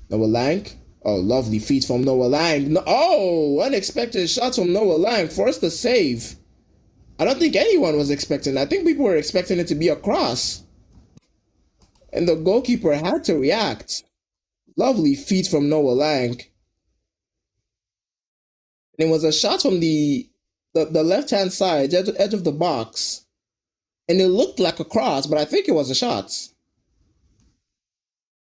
A: Noah Lang. Oh, lovely feet from Noah Lang. No, oh, unexpected shots from Noah Lang. Forced a save. I don't think anyone was expecting. I think people were expecting it to be a cross, and the goalkeeper had to react. Lovely feet from Noah Lang. And it was a shot from the left hand side, edge of the box, and it looked like a cross, but I think it was a shot.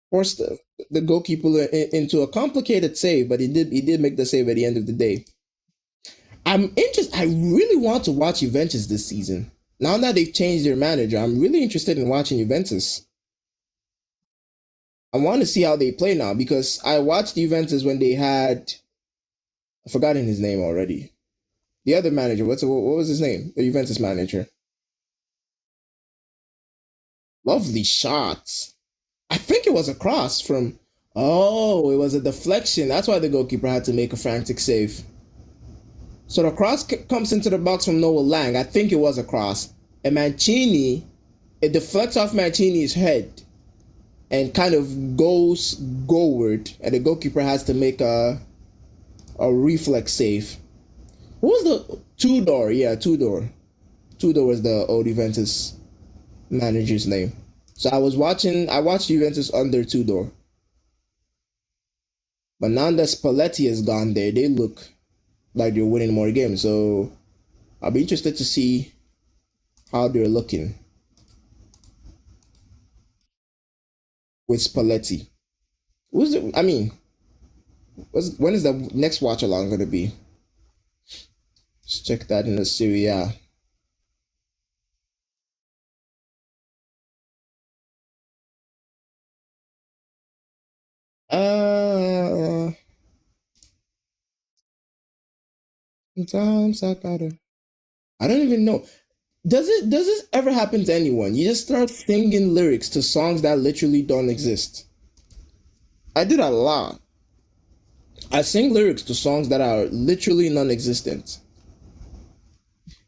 A: Forced the goalkeeper into a complicated save, but he did make the save at the end of the day. I'm interested. I really want to watch Juventus this season. Now that they've changed their manager, I'm really interested in watching Juventus. I want to see how they play now because I watched Juventus when they had, I've forgotten his name already. The other manager, what was his name? The Juventus manager. Lovely shots. I think it was a cross from. Oh, it was a deflection. That's why the goalkeeper had to make a frantic save. So the cross comes into the box from Noah Lang. I think it was a cross. And Mancini, it deflects off Mancini's head and kind of goes goalward. And the goalkeeper has to make a reflex save. What was the Tudor? Yeah, Tudor. Tudor was the old Juventus manager's name. So I watched Juventus under Tudor. But now that Spalletti has gone there, they look like they're winning more games. So I'll be interested to see how they're looking with Spalletti. Who's it? I mean, when is the next watch along going to be? Let's check that in the Serie A. Uh, Sometimes I gotta. I don't even know. Does this ever happen to anyone? You just start singing lyrics to songs that literally don't exist. I did a lot. I sing lyrics to songs that are literally non-existent.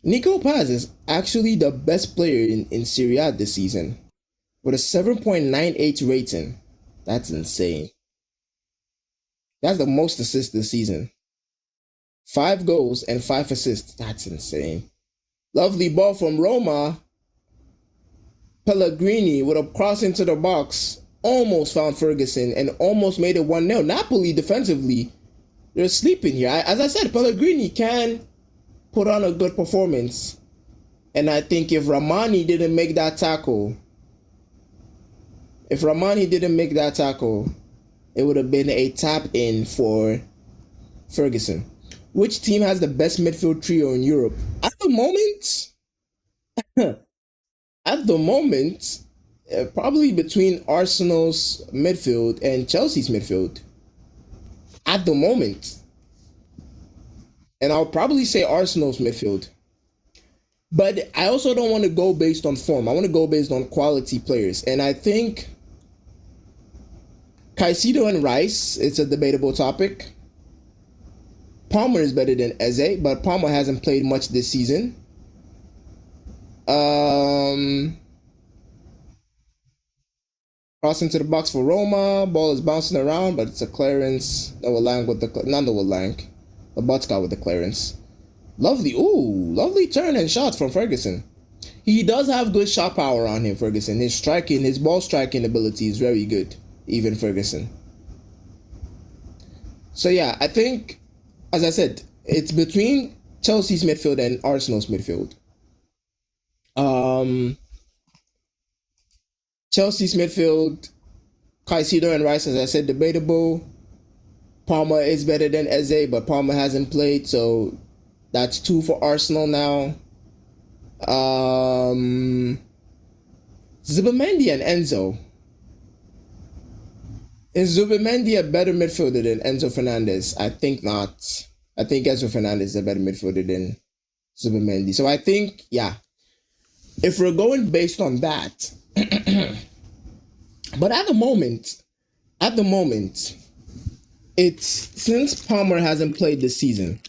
A: Nico Paz is actually the best player in Serie A this season with a 7.98 rating. That's insane. That's the most assists this season. 5 goals and 5 assists. That's insane. Lovely ball from Roma. Pellegrini with a cross into the box. Almost found Ferguson and almost made it 1-0. Napoli defensively, they're sleeping here. As I said, Pellegrini can put on a good performance. And I think if Ramani didn't make that tackle, it would have been a tap in for Ferguson. Which team has the best midfield trio in Europe? At the moment, probably between Arsenal's midfield and Chelsea's midfield. At the moment. And I'll probably say Arsenal's midfield. But I also don't want to go based on form. I want to go based on quality players. And I think Caicedo and Rice, it's a debatable topic. Palmer is better than Eze, but Palmer hasn't played much this season. Cross into the box for Roma. Ball is bouncing around, but it's a clearance. Noah Lang with the not Noah Lang, Lobotka with the clearance. Lovely, lovely turn and shot from Ferguson. He does have good shot power on him, Ferguson. His ball striking ability is very good, even Ferguson. So yeah, I think, as I said, it's between Chelsea's midfield and Arsenal's midfield. Um, Chelsea's midfield, Caicedo and Rice, as I said, debatable. Palmer is better than Eze, but Palmer hasn't played, so that's 2 for Arsenal now. Zubimendi and Enzo. Is Zubimendi a better midfielder than Enzo Fernandez? I think not. I think Enzo Fernandez is a better midfielder than Zubimendi. So I think, yeah, if we're going based on that, but at the moment, it's since Palmer hasn't played this season.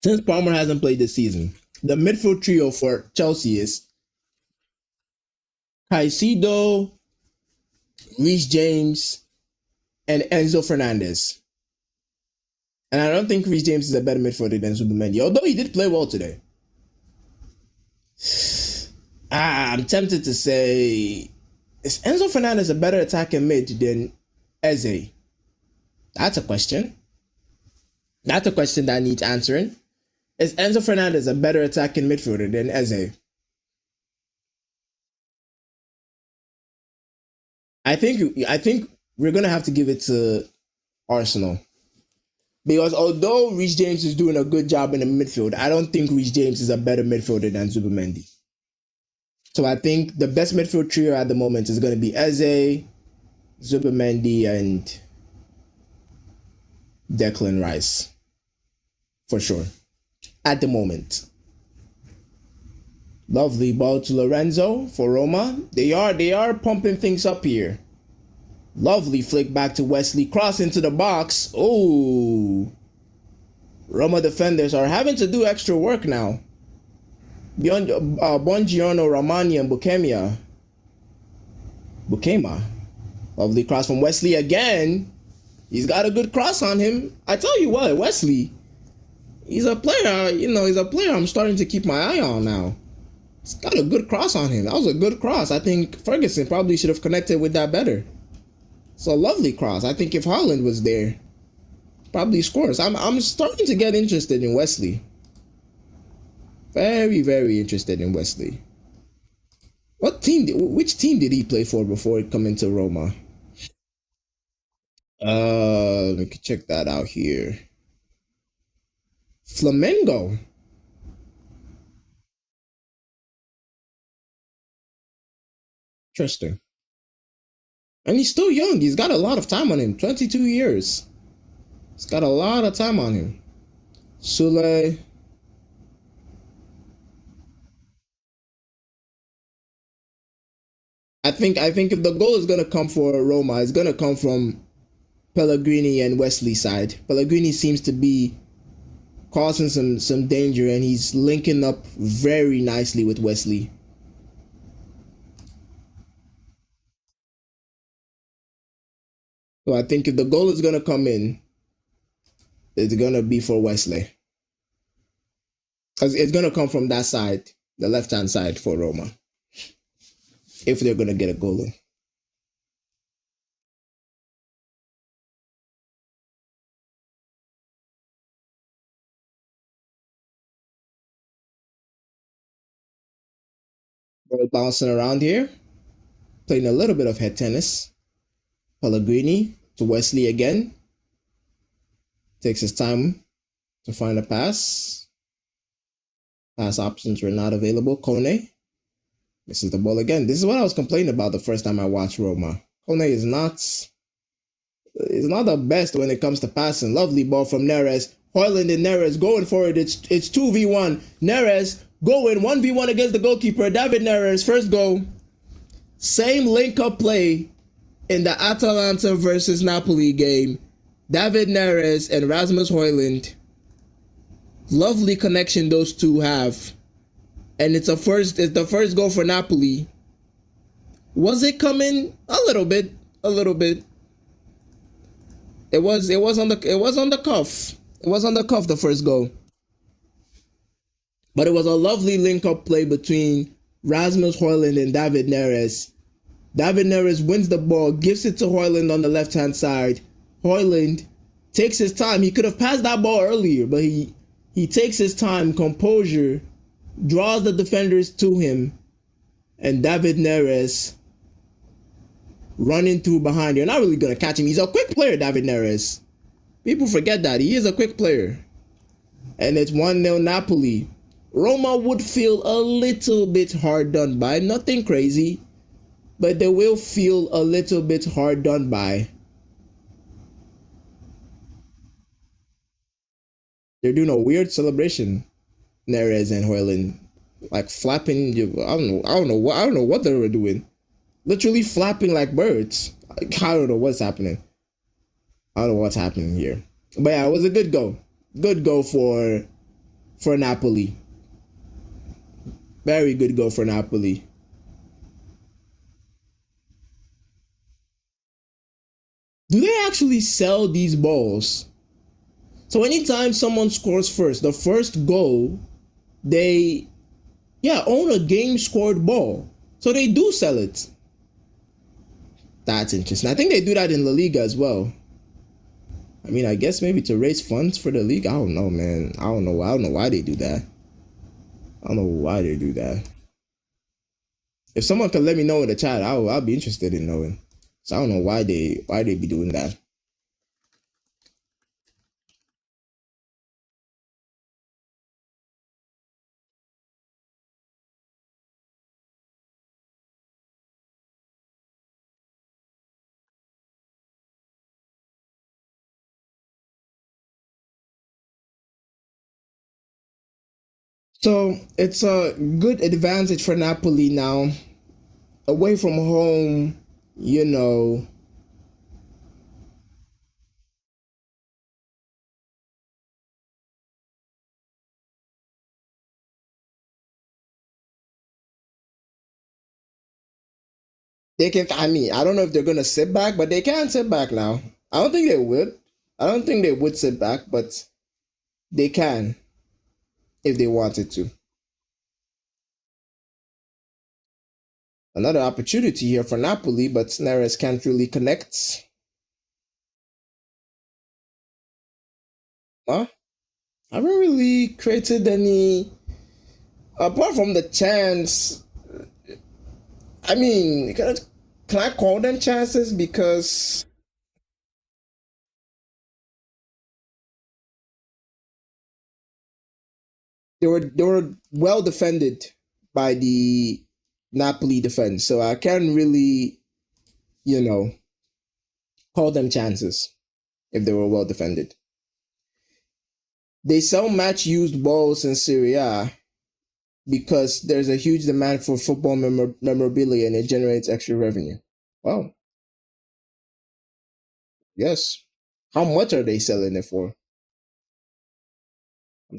A: Since Palmer hasn't played this season, the midfield trio for Chelsea is Caicedo, Reece James, and Enzo Fernandez. And I don't think Reece James is a better midfielder than Zubimendi, although he did play well today. I'm tempted to say, is Enzo Fernandez a better attacking mid than Eze? That's a question. That's a question that needs answering. Is Enzo Fernandez a better attacking midfielder than Eze? I think we're gonna have to give it to Arsenal. Because although Reece James is doing a good job in the midfield, I don't think Reece James is a better midfielder than Zubimendi. So I think the best midfield trio at the moment is going to be Eze, Zubimendi, and Declan Rice. For sure. At the moment. Lovely ball to Lorenzo for Roma. They are pumping things up here. Lovely flick back to Wesley. Cross into the box. Oh. Roma defenders are having to do extra work now. Beyond Bongiorno, Ramani, and Bukema. Lovely cross from Wesley again. He's got a good cross on him. I tell you what, Wesley, he's a player, he's a player I'm starting to keep my eye on now. He's got a good cross on him. That was a good cross. I think Ferguson probably should have connected with that better. It's a lovely cross. I think if Haaland was there, probably scores. I'm starting to get interested in Wesley. Very, very interested in Wesley. Which team did he play for before coming to Roma? We can check that out here. Flamengo. Interesting. And he's still young. He's got a lot of time on him. 22 years. He's got a lot of time on him. Sule. I think if the goal is gonna come for Roma, it's gonna come from Pellegrini and Wesley's side. Pellegrini seems to be causing some danger, and he's linking up very nicely with Wesley. So I think if the goal is gonna come in, it's gonna be for Wesley. Because it's gonna come from that side, the left-hand side for Roma. If they're gonna get a goal in. Ball bouncing around here. Playing a little bit of head tennis. Pellegrini to Wesley again. Takes his time to find a pass. Pass options were not available. Kone misses the ball again. This is what I was complaining about the first time I watched Roma. Kone is not the best when it comes to passing. Lovely ball from Neres. Højlund and Neres going for it. It's 2v1. Neres going 1v1 against the goalkeeper. David Neres, first goal. Same link-up play in the Atalanta versus Napoli game. David Neres and Rasmus Højlund. Lovely connection those two have. And it's the first goal for Napoli. Was it coming? A little bit. It was on the cuff. It was on the cuff, the first goal. But it was a lovely link-up play between Rasmus Højlund and David Neres. David Neres wins the ball, gives it to Højlund on the left-hand side. Hoyland takes his time. He could have passed that ball earlier, but he takes his time, composure, draws the defenders to him, and David Neres running through behind. You're not really gonna catch him. He's a quick player, David Neres. People forget that he is a quick player. And it's 1-0 Napoli. Roma would feel a little bit hard done by. Nothing crazy, but they will feel a little bit hard done by. They're doing a weird celebration, Neres and Hoyland, like flapping. I don't know what they were doing. Literally flapping like birds. I don't know what's happening. I don't know what's happening here. But yeah, it was a good goal. Good goal for Napoli. Very good goal for Napoli. Do they actually sell these balls? So anytime someone scores first, the first goal, they own a game scored ball. So they do sell it. That's interesting. I think they do that in La Liga as well. I mean, I guess maybe to raise funds for the league. I don't know, man. I don't know why they do that. I don't know why they do that. If someone can let me know in the chat, I'll be interested in knowing. So I don't know why they be doing that. So it's a good advantage for Napoli now. Away from home, you know, they can. I mean, I don't know if they're gonna sit back, but they can sit back now. I don't think they would. I don't think they would sit back, but they can if they wanted to. Another opportunity here for Napoli, but Neres can't really connect. Huh? I haven't really created any apart from the chance. I mean, can I call them chances because they were well defended by the Napoli defense, so I can't really you know call them chances if they were well defended. They sell match used balls in Serie because there's a huge demand for football memorabilia and it generates extra revenue. Well, yes. How much are they selling it for?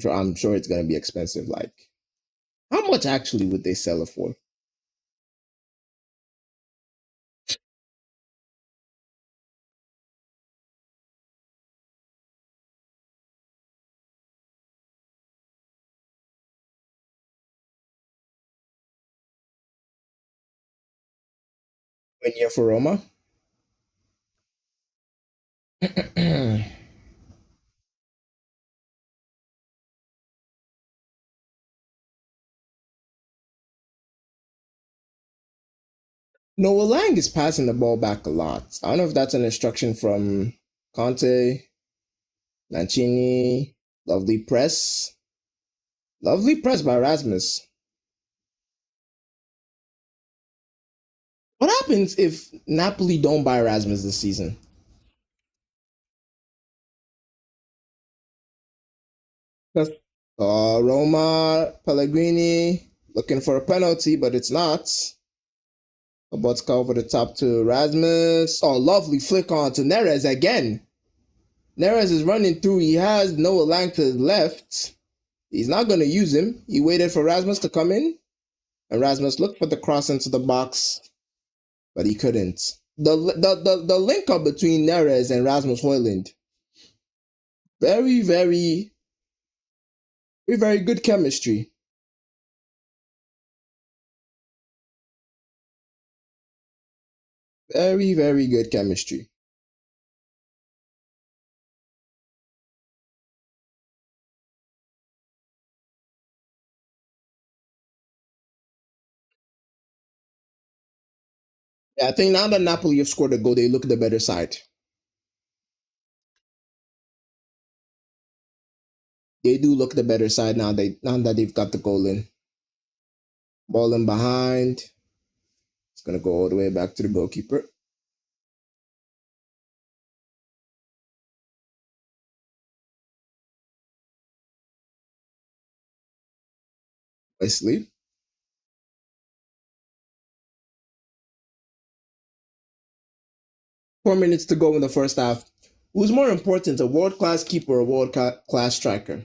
A: I'm sure it's gonna be expensive. Like, how much actually would they sell it for? One year for Roma? Noah Lang is passing the ball back a lot. I don't know if that's an instruction from Conte, Mancini. Lovely press. Lovely press by Rasmus. What happens if Napoli don't buy Rasmus this season? Roma, Pellegrini looking for a penalty, but it's not. About over the top to Rasmus. Oh, lovely flick on to Neres again. Neres is running through. He has Noah Lang to the left. He's not going to use him. He waited for Rasmus to come in. And Rasmus looked for the cross into the box, but he couldn't. The link up between Neres and Rasmus Hoyland, very, very, very, very good chemistry. Very, very good chemistry. Yeah, I think now that Napoli have scored a goal, they look the better side. They do look the better side now that they've got the goal in. Ball in behind. It's gonna go all the way back to the goalkeeper. Wesley. 4 minutes to go in the first half. Who's more important, a world class keeper or a world class striker?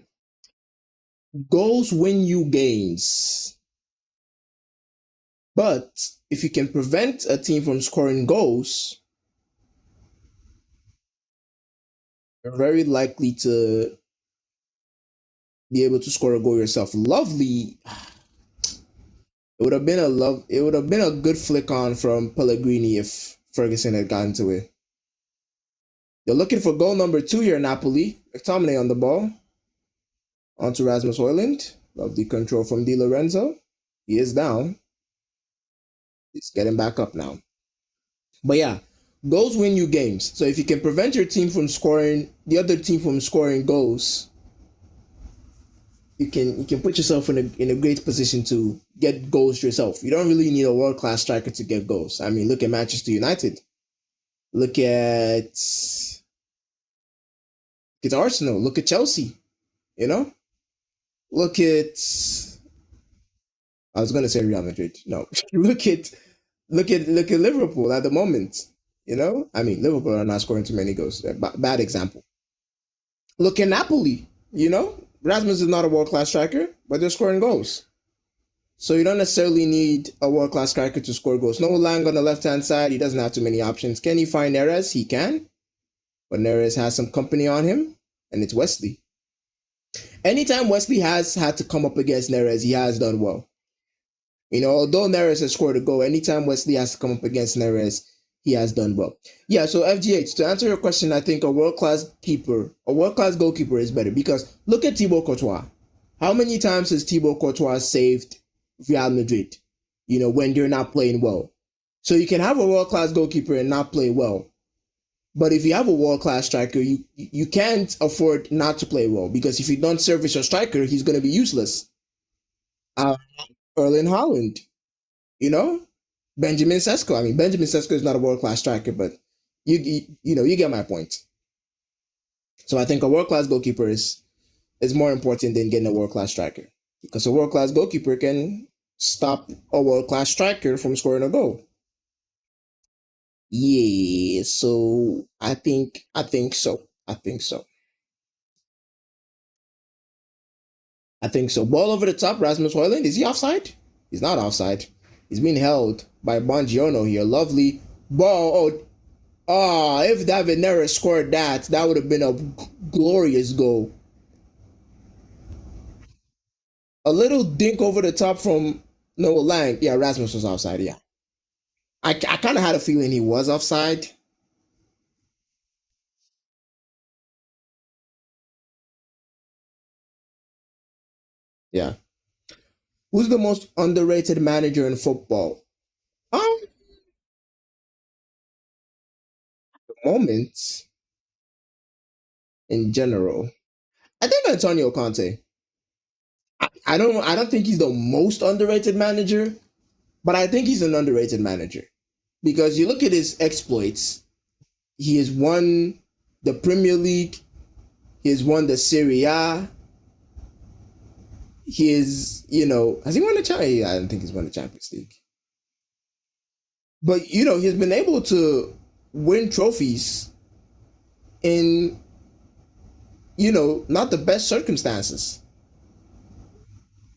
A: Goals win you games. But if you can prevent a team from scoring goals, you're very likely to be able to score a goal yourself. Lovely. It would have been a good flick on from Pellegrini if Ferguson had gotten to it. They're looking for goal number 2 here, Napoli. McTominay on the ball. On to Rasmus Højlund. Lovely control from Di Lorenzo. He is down. He's getting back up now. But yeah, goals win you games. So if you can prevent your team from scoring, the other team from scoring goals, you can put yourself in a great position to get goals yourself. You don't really need a world class striker to get goals. I mean, look at Manchester United. Look at Arsenal. Look at Chelsea. You know, look at I was going to say Real Madrid. No, look at Liverpool at the moment. You know, I mean, Liverpool are not scoring too many goals. Bad example. Look at Napoli. You know, Rasmus is not a world class striker, but they're scoring goals. So you don't necessarily need a world class striker to score goals. No Lang on the left hand side. He doesn't have too many options. Can he find Neres? He can, but Neres has some company on him, and it's Wesley. Anytime Wesley has had to come up against Neres, he has done well. You know, although Neres has scored a goal, anytime Wesley has to come up against Neres, he has done well. Yeah, so FGH, to answer your question, I think a world class goalkeeper is better because look at Thibaut Courtois. How many times has Thibaut Courtois saved Real Madrid? You know, when they're not playing well. So you can have a world class goalkeeper and not play well. But if you have a world class striker, you can't afford not to play well because if you don't service your striker, he's going to be useless. Uh, Erling Haaland, you know, Benjamin Sesko. I mean, Benjamin Sesko is not a world class striker, but you get my point. So I think a world class goalkeeper is more important than getting a world class striker because a world class goalkeeper can stop a world class striker from scoring a goal. Yeah, so I think so. I think so. Ball over the top, Rasmus Højlund. Is he offside? He's not offside. He's being held by Bongiorno here. Lovely ball. If David Neres scored that, that would have been a glorious goal. A little dink over the top from Noah Lang. Yeah, Rasmus was offside. Yeah. I kind of had a feeling he was offside. Yeah. Who's the most underrated manager in football? The moment in general. I think Antonio Conte. I don't think he's the most underrated manager, but I think he's an underrated manager because you look at his exploits. He has won the Premier League. He has won the Serie A. He is, has he won the Champions? I don't think he's won the Champions League. But he's been able to win trophies in not the best circumstances.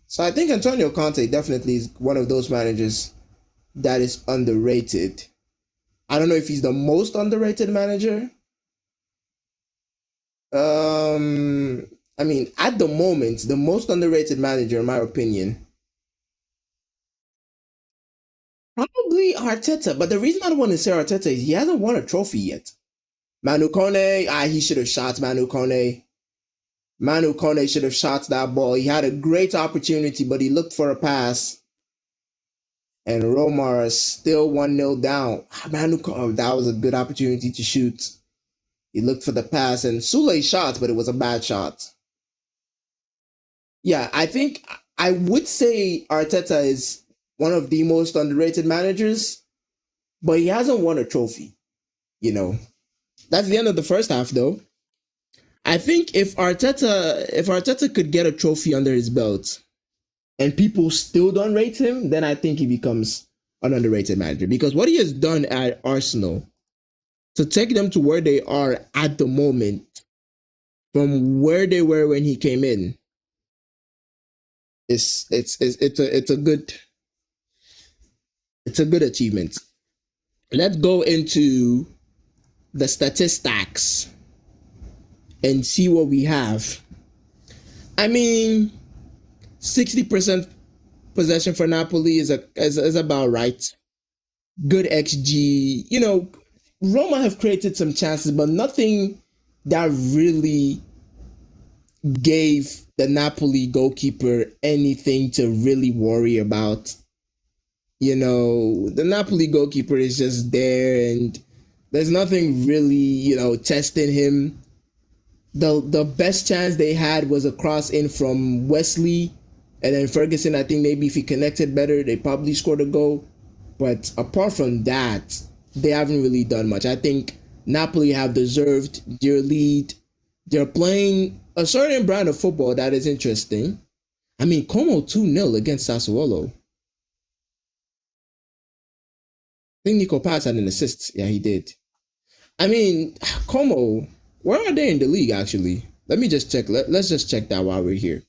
A: So I think Antonio Conte definitely is one of those managers that is underrated. I don't know if he's the most underrated manager. I mean, at the moment, the most underrated manager, in my opinion, probably Arteta. But the reason I don't want to say Arteta is he hasn't won a trophy yet. Manu Kone, he should have shot Manu Kone. Manu Kone should have shot that ball. He had a great opportunity, but he looked for a pass. and Roma are still 1-0 down. Oh, that was a good opportunity to shoot. He looked for the pass, and Sule shot, but it was a bad shot. Yeah, I think I would say Arteta is one of the most underrated managers, but he hasn't won a trophy. You know, that's the end of the first half, though. I think if Arteta could get a trophy under his belt and people still don't rate him, then I think he becomes an underrated manager because what he has done at Arsenal to take them to where they are at the moment from where they were when he came in is it's a good achievement. Let's go into the statistics and see what we have. I mean, 60% possession for Napoli is about right. Good XG. Roma have created some chances, but nothing that really gave the Napoli goalkeeper anything to really worry about. The Napoli goalkeeper is just there, and there's nothing really, testing him. The best chance they had was a cross in from Wesley, and then Ferguson. I think maybe if he connected better, they probably scored a goal. But apart from that, they haven't really done much. I think Napoli have deserved their lead. They're playing a certain brand of football that is interesting. I mean, Como 2-0 against Sassuolo. I think Nico Paz had an assist. Yeah, he did. I mean, Como, where are they in the league actually? Let me just check. Let's just check that while we're here.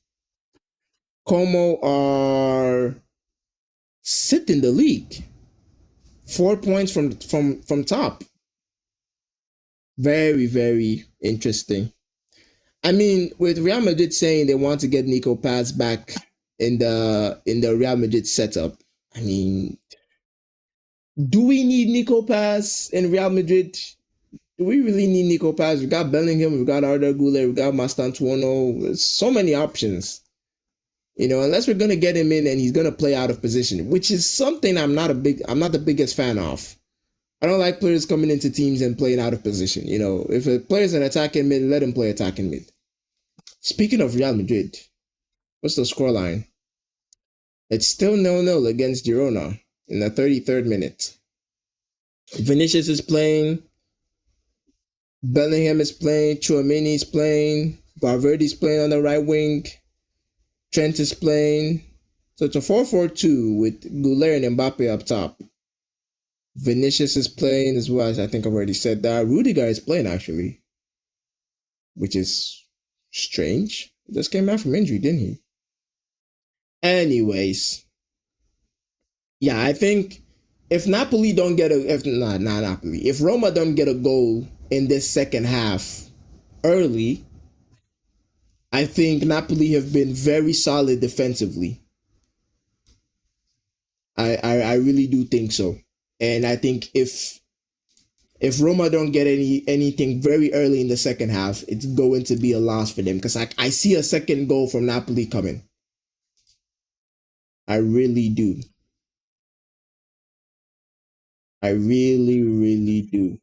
A: Como are sit in the league. 4 points from top. Very, very interesting. I mean, with Real Madrid saying they want to get Nico Paz back in the Real Madrid setup, I mean, do we need Nico Paz in Real Madrid? Do we really need Nico Paz? We got Bellingham, we got Arda Güler, we got Mastantuono. There's so many options. Unless we're gonna get him in and he's gonna play out of position, which is something I'm not the biggest fan of. I don't like players coming into teams and playing out of position. If a player's an attacking mid, let him play attacking mid. Speaking of Real Madrid, what's the scoreline? It's still 0-0 against Girona in the 33rd minute. Vinicius is playing, Bellingham is playing, Chouameni is playing, Valverde is playing on the right wing, Trent is playing. So it's a 4-4-2 with Güler and Mbappe up top. Vinicius is playing as well, as I think I've already said that. Rudiger is playing actually, which is strange. He just came back from injury, didn't he? Anyways, yeah, I think if Napoli don't get a if not Napoli, if Roma don't get a goal in this second half early, I think Napoli have been very solid defensively. I really do think so. And I think if Roma don't get anything very early in the second half, it's going to be a loss for them because I see a second goal from Napoli coming. I really do. I really, really do.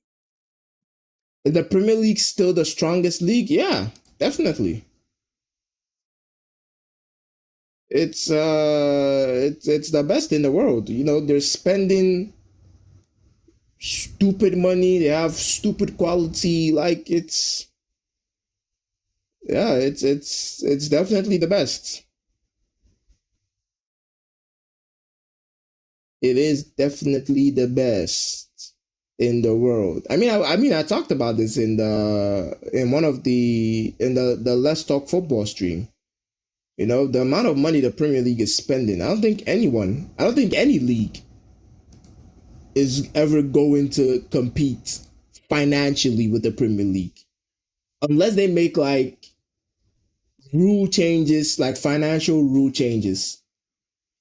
A: Is the Premier League still the strongest league? Yeah, definitely. It's the best in the world. They're spending stupid money. They have stupid quality. Like yeah, it's definitely the best. It is definitely the best in the world. I talked about this in one of the Let's Talk Football stream. The amount of money the Premier League is spending. I don't think any league is ever going to compete financially with the Premier League unless they make like rule changes, like financial rule changes.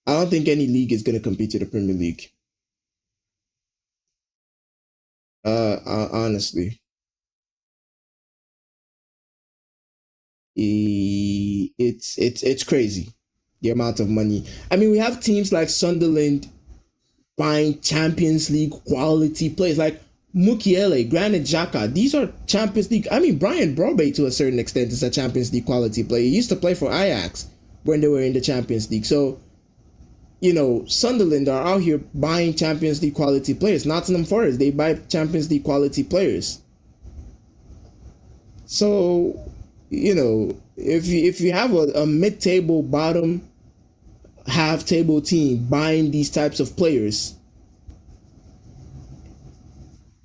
A: I don't think any league is going to compete to the Premier League. Honestly, it's crazy the amount of money. I mean, we have teams like Sunderland buying Champions League quality players like Mukiele, Granit Xhaka. These are Champions League. I mean, Brian Brobe to a certain extent is a Champions League quality player. He used to play for Ajax when they were in the Champions League. So, Sunderland are out here buying Champions League quality players. Nottingham Forest, they buy Champions League quality players. So, if you have a mid-table, bottom half-table team buying these types of players,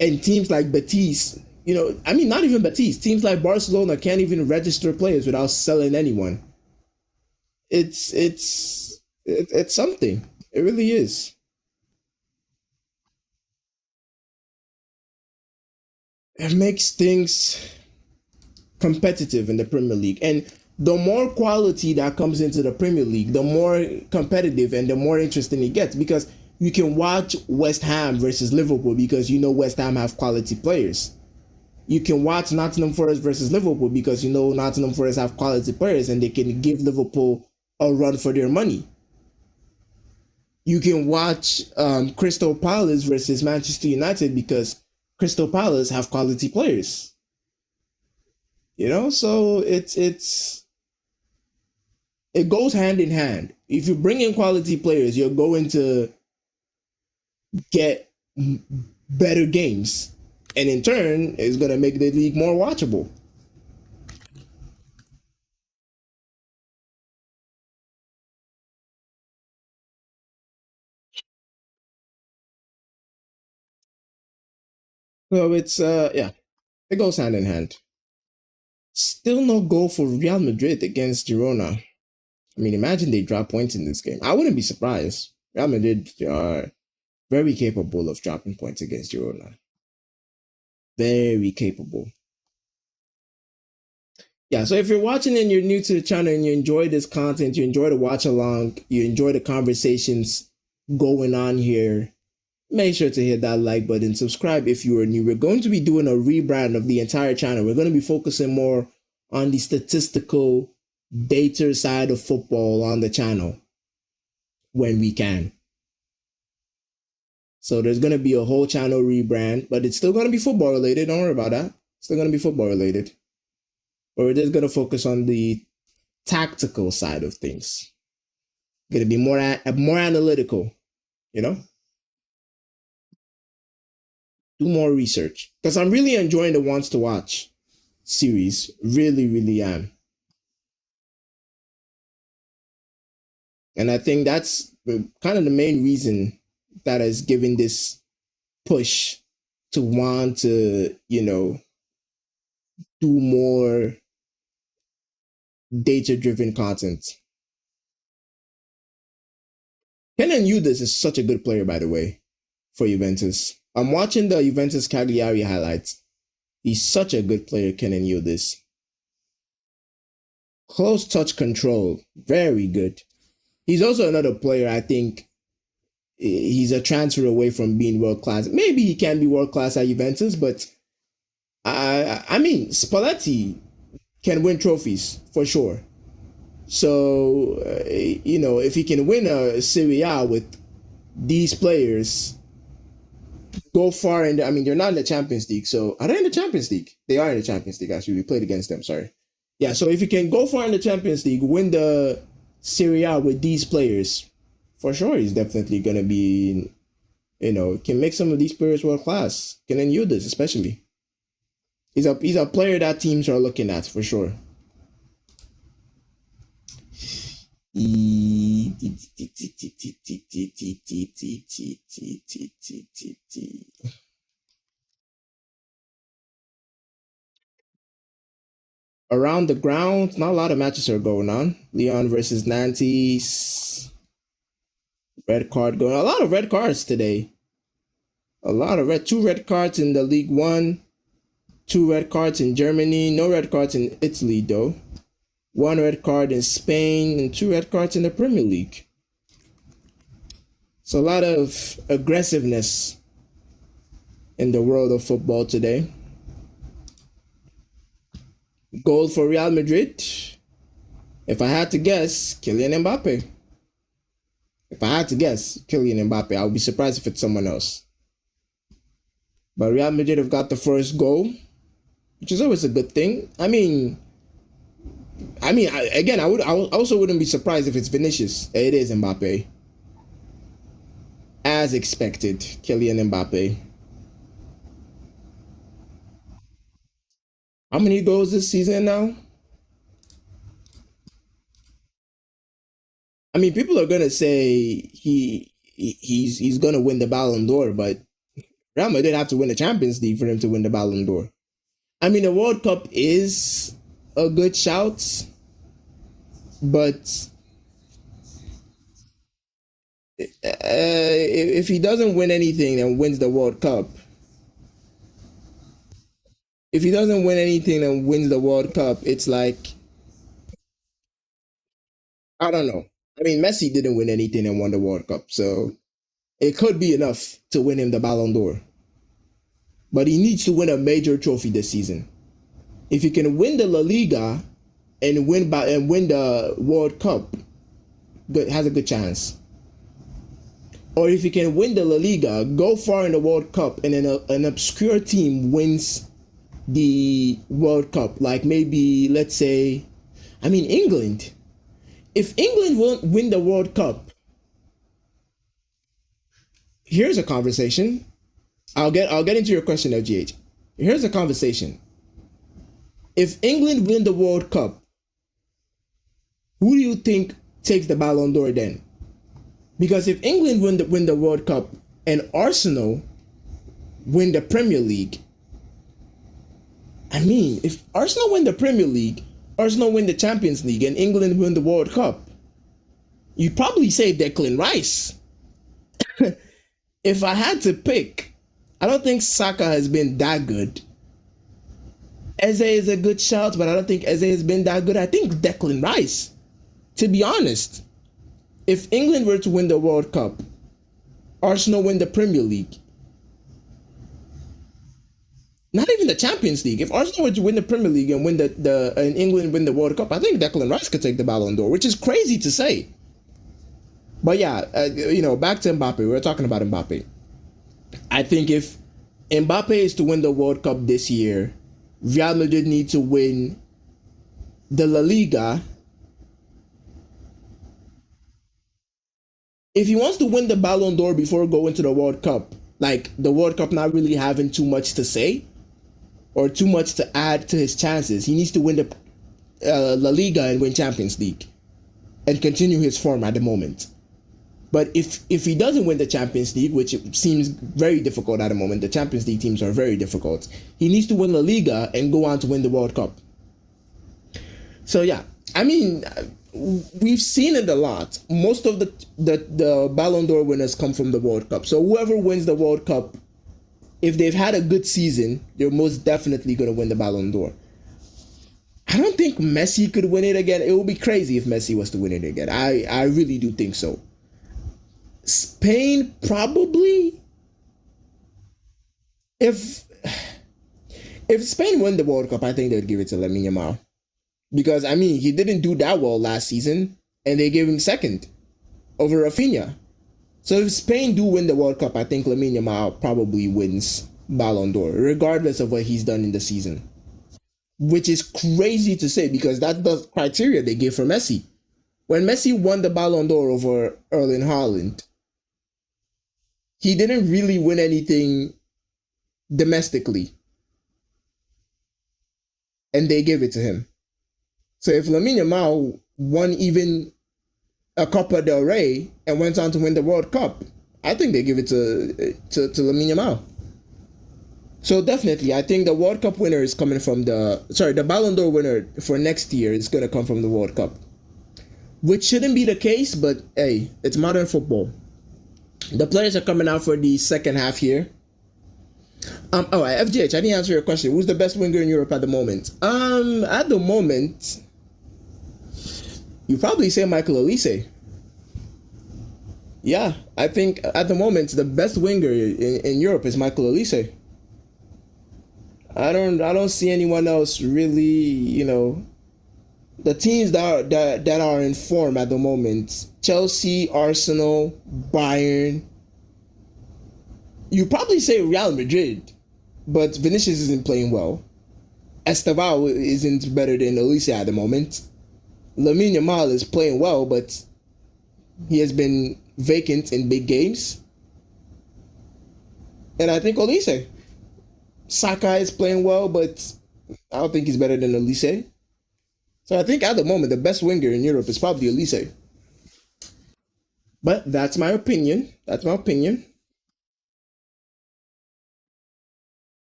A: and teams like Betis, I mean, not even Betis, teams like Barcelona can't even register players without selling anyone. It's something. It really is. It makes things competitive in the Premier League. And the more quality that comes into the Premier League, the more competitive and the more interesting it gets, because you can watch West Ham versus Liverpool because West Ham have quality players. You can watch Nottingham Forest versus Liverpool because Nottingham Forest have quality players and they can give Liverpool a run for their money. You can watch Crystal Palace versus Manchester United because Crystal Palace have quality players. So it goes hand in hand. If you bring in quality players, you're going to get better games, and in turn, it's going to make the league more watchable. So it's yeah, it goes hand in hand. Still no goal for Real Madrid against Girona. I mean, imagine they drop points in this game. I wouldn't be surprised. Real Madrid are very capable of dropping points against Girona. Very capable. Yeah, so if you're watching and you're new to the channel and you enjoy this content, you enjoy the watch along, you enjoy the conversations going on here, make sure to hit that like button, subscribe if you are new. We're going to be doing a rebrand of the entire channel. We're going to be focusing more on the statistical data side of football on the channel when we can. So there's going to be a whole channel rebrand, but it's still going to be football related. Don't worry about that. It's still going to be football related. But we're just going to focus on the tactical side of things. Going to be more analytical, do more research. Because I'm really enjoying the Wants to Watch series. Really, really am. And I think that's kind of the main reason that has given this push to want to, do more data-driven content. Kenan Yildiz is such a good player, by the way, for Juventus. I'm watching the Juventus Cagliari highlights. He's such a good player, Kenan Yildiz. Close touch control, very good. He's also another player, I think, he's a transfer away from being world class. Maybe he can be world class at Juventus, but I mean, Spalletti can win trophies for sure. So, if he can win a Serie A with these players, go far in I mean, they're not in the Champions League. So, are they in the Champions League? They are in the Champions League, actually. We played against them, sorry. Yeah, so if you can go far in the Champions League, win the Serie A with these players, for sure he's definitely going to be, can make some of these players world class. Kenan Yildiz, especially. He's a player that teams are looking at, for sure. Around the ground, not a lot of matches are going on. Lyon versus Nantes. Red card going. A lot of red cards today. A lot of two red cards in the League One. 2 red cards in Germany. No red cards in Italy, though. 1 red card in Spain and 2 red cards in the Premier League. So a lot of aggressiveness in the world of football today. Goal for Real Madrid. If I had to guess, Kylian Mbappe. If I had to guess, Kylian Mbappe. I would be surprised if it's someone else. But Real Madrid have got the first goal, which is always a good thing. Again, I also wouldn't be surprised if it's Vinicius. It is Mbappe, as expected. Kylian Mbappe. How many goals this season now? I mean, people are gonna say he's gonna win the Ballon d'Or, but Real Madrid have to win the Champions League for him to win the Ballon d'Or. I mean, the World Cup is a good shout, but if he doesn't win anything and wins the World Cup, if he doesn't win anything and wins the World Cup, it's like I don't know. I mean, Messi didn't win anything and won the World Cup, so it could be enough to win him the Ballon d'Or. But he needs to win a major trophy this season. If he can win the La Liga and win the World Cup, has a good chance. Or if he can win the La Liga, go far in the World Cup, and then an obscure team wins the World Cup, like maybe let's say, I mean England. If England won't win the World Cup, here's a conversation. I'll get into your question, LGH. Here's a conversation. If England win the World Cup, who do you think takes the Ballon d'Or then? Because if England win the World Cup and Arsenal win the Premier League, I mean, if Arsenal win the Premier League, Arsenal win the Champions League, and England win the World Cup, you'd probably say Declan Rice. If I had to pick, I don't think Saka has been that good. Eze is a good shout, but I don't think Eze has been that good. I think Declan Rice, to be honest. If England were to win the World Cup, Arsenal win the Premier League, not even the Champions League. If Arsenal were to win the Premier League and win and England win the World Cup, I think Declan Rice could take the Ballon d'Or, which is crazy to say. But yeah, back to Mbappe. We were talking about Mbappe. I think if Mbappe is to win the World Cup this year, Real Madrid need to win the La Liga. If he wants to win the Ballon d'Or before going to the World Cup, like the World Cup not really having too much to say or too much to add to his chances, he needs to win the La Liga and win Champions League and continue his form at the moment. But if he doesn't win the Champions League, which seems very difficult at the moment, the Champions League teams are very difficult, he needs to win La Liga and go on to win the World Cup. So yeah, I mean, we've seen it a lot. Most of the Ballon d'Or winners come from the World Cup. So whoever wins the World Cup, if they've had a good season, they're most definitely going to win the Ballon d'Or. I don't think Messi could win it again. It would be crazy if Messi was to win it again. I really do think so. Spain probably. If Spain won the World Cup, I think they'd give it to Lamine Yamal. Because I mean, he didn't do that well last season, and they gave him second over Rafinha. So if Spain do win the World Cup, I think Lamine Yamal probably wins Ballon d'Or, regardless of what he's done in the season. Which is crazy to say because that's the criteria they gave for Messi. When Messi won the Ballon d'Or over Erling Haaland, he didn't really win anything domestically. And they gave it to him. So if Lamine Yamal won even a Copa del Rey and went on to win the World Cup, I think they give it to Lamine Yamal. So definitely, I think the World Cup winner is coming from the Ballon d'Or winner for next year is going to come from the World Cup. Which shouldn't be the case, but hey, it's modern football. The players are coming out for the second half here. FGH, I didn't answer your question. Who's the best winger in Europe at the moment? At the moment, you probably say Michael Olise. Yeah, I think at the moment the best winger in Europe is Michael Olise. I don't see anyone else really, The teams that are in form at the moment: Chelsea, Arsenal, Bayern. You probably say Real Madrid, but Vinicius isn't playing well. Estevao isn't better than Elise at the moment. Lamine Yamal is playing well, but he has been vacant in big games. And I think Elise. Saka is playing well, but I don't think he's better than Elise. So I think at the moment the best winger in Europe is probably Elise. But that's my opinion. That's my opinion.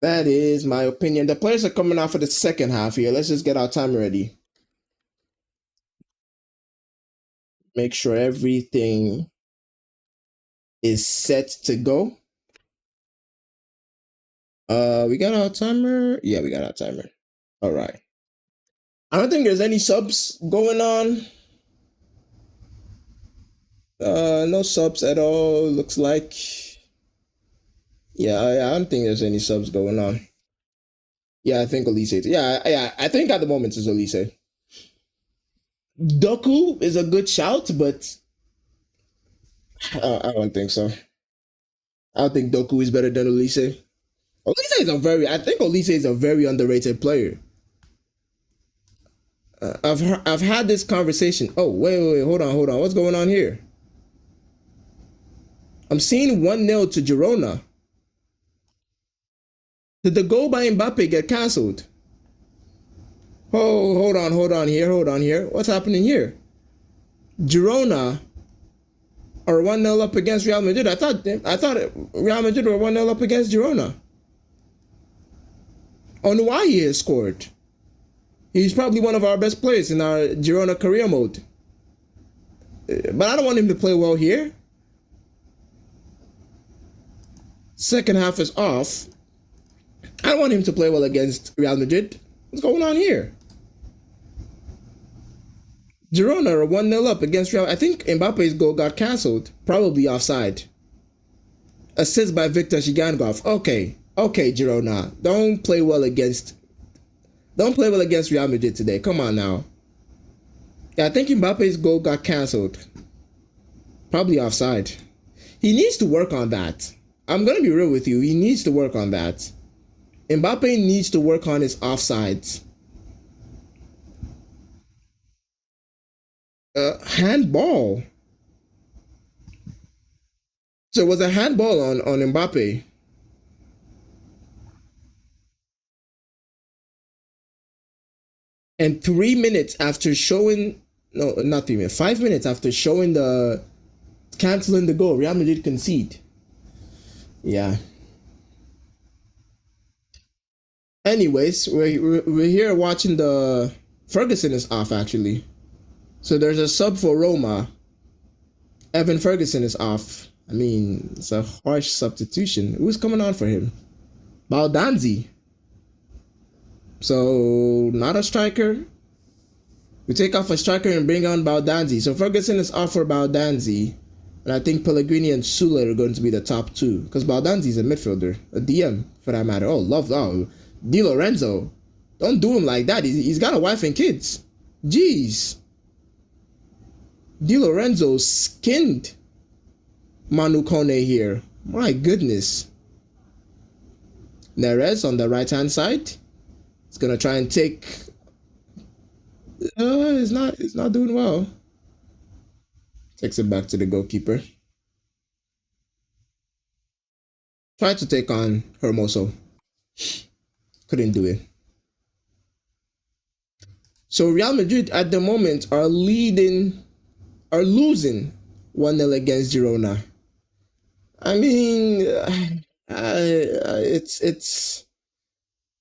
A: That is my opinion. The players are coming out for the second half here. Let's just get our time ready. Make sure everything is set to go. We got our timer. Yeah, we got our timer. All right. I don't think there's any subs going on. No subs at all. Looks like. Yeah, I don't think there's any subs going on. Yeah, I think Elise. Yeah. I think at the moment it's Elise. Doku is a good shout, but I don't think so. I don't think Doku is better than Elise. Elise is a very. I think Elise is a very underrated player. I've had this conversation. Oh wait, hold on. What's going on here? I'm seeing 1-0 to Girona. Did the goal by Mbappe get cancelled? Oh, hold on here. What's happening here? Girona are 1-0 up against Real Madrid. I thought Real Madrid were 1-0 up against Girona. Onuahi has scored. He's probably one of our best players in our Girona career mode. But I don't want him to play well here. Second half is off. I don't want him to play well against Real Madrid. What's going on here? Girona are 1-0 up against Real. I think Mbappe's goal got cancelled. Probably offside. Assist by Victor Shigangov. Okay, Girona. Don't play well against Real Madrid today. Come on now. Yeah, I think Mbappe's goal got cancelled. Probably offside. He needs to work on that. I'm gonna be real with you. He needs to work on that. Mbappe needs to work on his offsides. Handball. So it was a handball on Mbappe. And 3 minutes after showing, no, not 3 minutes, 5 minutes after showing the canceling the goal, Real Madrid concede. Yeah. Anyways, we're here watching the Ferguson is off actually. So there's a sub for Roma. Evan Ferguson is off. I mean, it's a harsh substitution. Who's coming on for him? Baldanzi. So not a striker. We take off a striker and bring on Baldanzi. So Ferguson is off for Baldanzi. And I think Pellegrini and Sula are going to be the top two. Because Baldanzi is a midfielder. A DM, for that matter. Oh, Di Lorenzo. Don't do him like that. He's got a wife and kids. Jeez. Di Lorenzo skinned Manu Kone here. My goodness. Neres on the right-hand side. He's going to try and take... It's not doing well. Takes it back to the goalkeeper. Tried to take on Hermoso. Couldn't do it. So Real Madrid at the moment are losing 1-0 against Girona. I mean,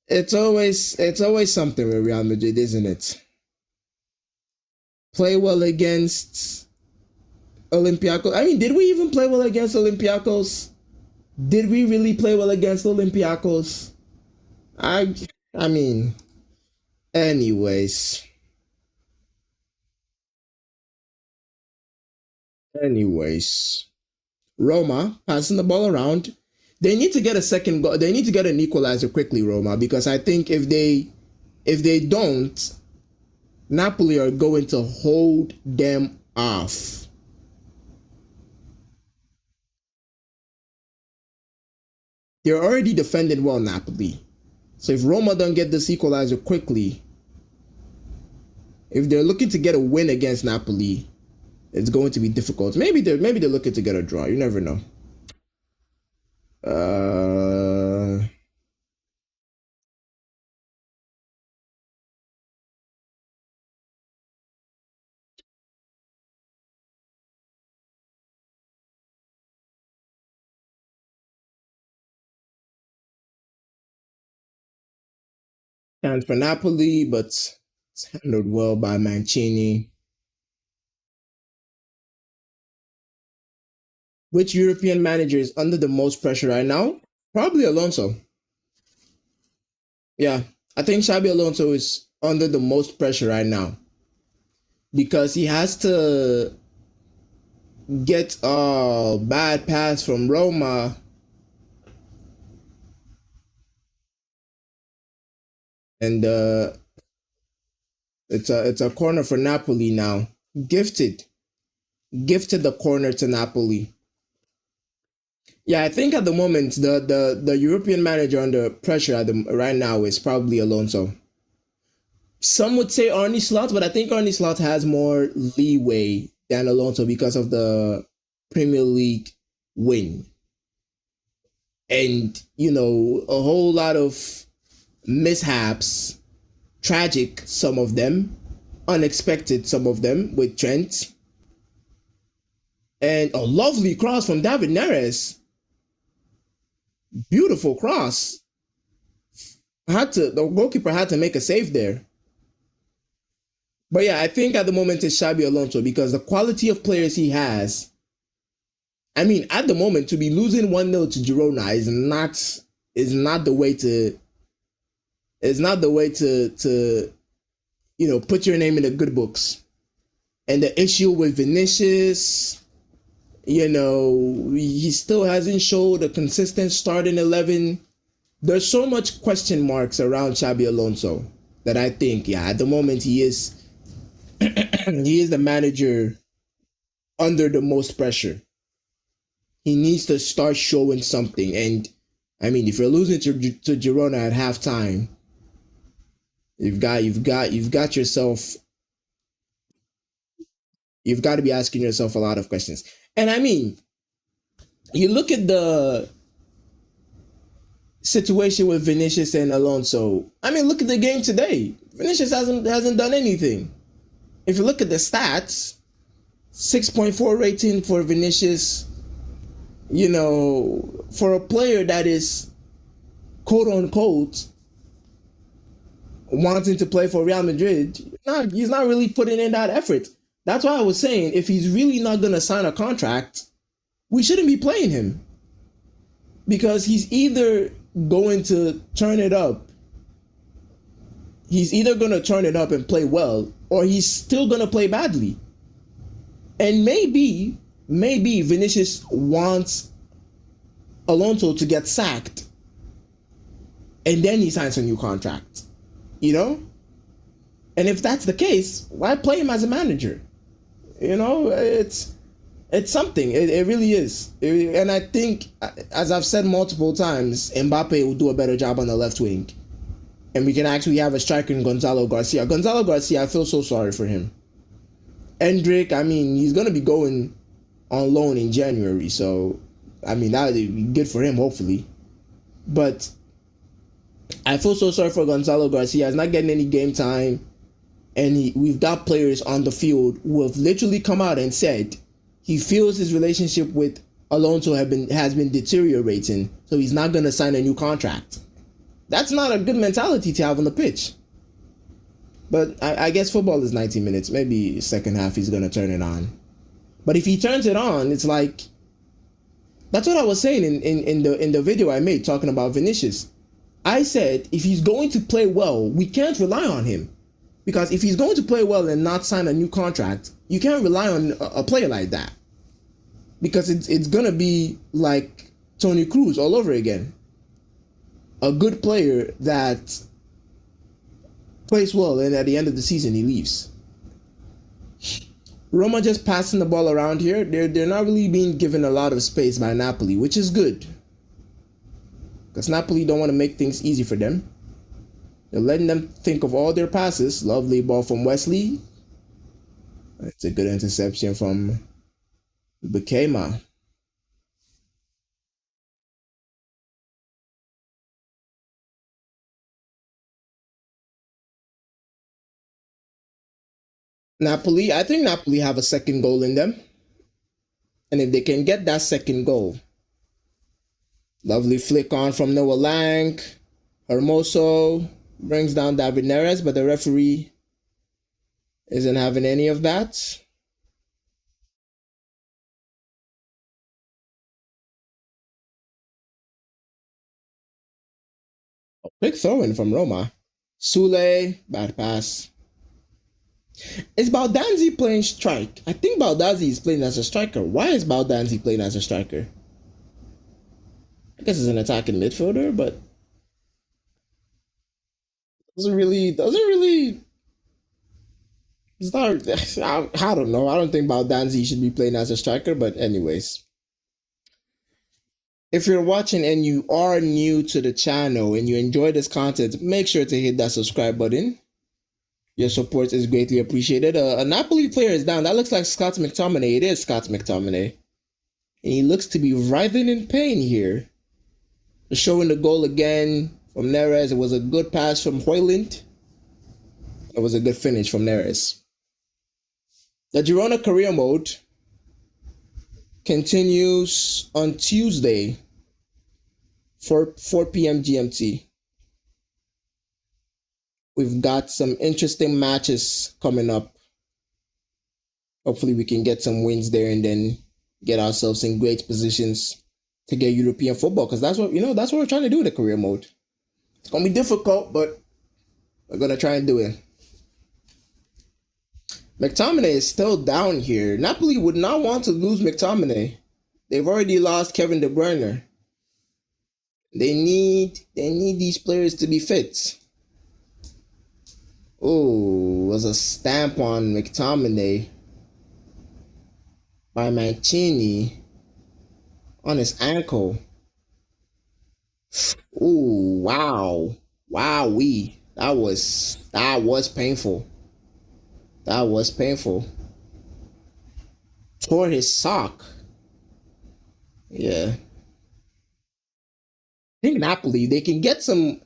A: it's always something with Real Madrid, isn't it? Play well against Olympiacos. I mean, did we even play well against Olympiacos? Did we really play well against Olympiacos? I mean, anyways. Roma passing the ball around. They need to get a second goal. They need to get an equalizer quickly, Roma, because I think if they don't, Napoli are going to hold them off. They're already defending well, Napoli. So if Roma don't get this equalizer quickly, if they're looking to get a win against Napoli, it's going to be difficult. Maybe they're looking to get a draw. You never know. Uh, and for Napoli, but it's handled well by Mancini. Which European manager is under the most pressure right now? Probably Alonso. Yeah, I think Xabi Alonso is under the most pressure right now because he has to get a bad pass from Roma, and it's a corner for Napoli now. Gifted, gifted the corner to Napoli. Yeah, I think at the moment the European manager under pressure right now is probably Alonso. Some would say Arne Slot, but I think Arne Slot has more leeway than Alonso because of the Premier League win. And, a whole lot of mishaps, tragic, some of them, unexpected, some of them, with Trent. And a lovely cross from David Neres. Beautiful cross. The goalkeeper had to make a save there. But yeah, I think at the moment it's Xabi Alonso because the quality of players he has. I mean, at the moment, to be losing 1-0 to Girona is not the way to put your name in the good books. And the issue with Vinicius, he still hasn't showed a consistent starting 11. There's so much question marks around Xabi Alonso that I think, yeah, at the moment he is the manager under the most pressure. He needs to start showing something. And I mean, if you're losing to Girona at halftime, you've got yourself. You've got to be asking yourself a lot of questions. And I mean, you look at the situation with Vinicius and Alonso. I mean, look at the game today. Vinicius hasn't done anything. If you look at the stats, 6.4 rating for Vinicius, for a player that is quote unquote wanting to play for Real Madrid, he's not really putting in that effort. That's why I was saying if he's really not going to sign a contract, we shouldn't be playing him. Because he's either going to turn it up. He's either going to turn it up and play well, or he's still going to play badly. And maybe Vinicius wants Alonso to get sacked, and then he signs a new contract. And if that's the case, why play him as a manager? It's something. It really is. And I think, as I've said multiple times, Mbappe will do a better job on the left wing. And we can actually have a striker in Gonzalo Garcia. Gonzalo Garcia, I feel so sorry for him. Endrick, I mean, he's going to be going on loan in January. So, I mean, that would be good for him, hopefully. But I feel so sorry for Gonzalo Garcia. He's not getting any game time. And we've got players on the field who have literally come out and said he feels his relationship with Alonso has been deteriorating, so he's not going to sign a new contract. That's not a good mentality to have on the pitch. But I guess football is 90 minutes. Maybe second half he's going to turn it on. But if he turns it on, it's like, that's what I was saying in the video I made talking about Vinicius. I said if he's going to play well, we can't rely on him. Because if he's going to play well and not sign a new contract, you can't rely on a player like that. Because it's going to be like Toni Kroos all over again. A good player that plays well, and at the end of the season he leaves. Roma just passing the ball around here. They're not really being given a lot of space by Napoli, which is good because Napoli don't want to make things easy for them. They're letting them think of all their passes. Lovely ball from Wesley. It's a good interception from Bukema. Napoli, I think Napoli have a second goal in them. And if they can get that second goal, lovely flick on from Noah Lang. Hermoso brings down David Neres, but the referee isn't having any of that. Quick throw in from Roma. Sule, bad pass. Is Baldanzi playing strike? I think Baldanzi is playing as a striker. Why is Baldanzi playing as a striker? I guess he's an attacking midfielder, but doesn't really. It's not. I don't know. I don't think Baldanzi should be playing as a striker, but anyways. If you're watching and you are new to the channel and you enjoy this content, make sure to hit that subscribe button. Your support is greatly appreciated. A Napoli player is down. That looks like Scott McTominay. It is Scott McTominay. And he looks to be writhing in pain here. Showing the goal again from Neres. It was a good pass from Hoyland. It was a good finish from Neres. The Girona career mode continues on Tuesday for 4 p.m. GMT. We've got some interesting matches coming up. Hopefully we can get some wins there and then get ourselves in great positions to get European football, because that's what we're trying to do in the career mode. It's gonna be difficult, but we're gonna try and do it. McTominay is still down here. Napoli would not want to lose McTominay. They've already lost Kevin De Bruyne. They need these players to be fit. Oh, was a stamp on McTominay by Mancini on his ankle. Ooh, wow. Wowee. That was painful. That was painful. Tore his sock. Yeah. I think Napoli, they can get some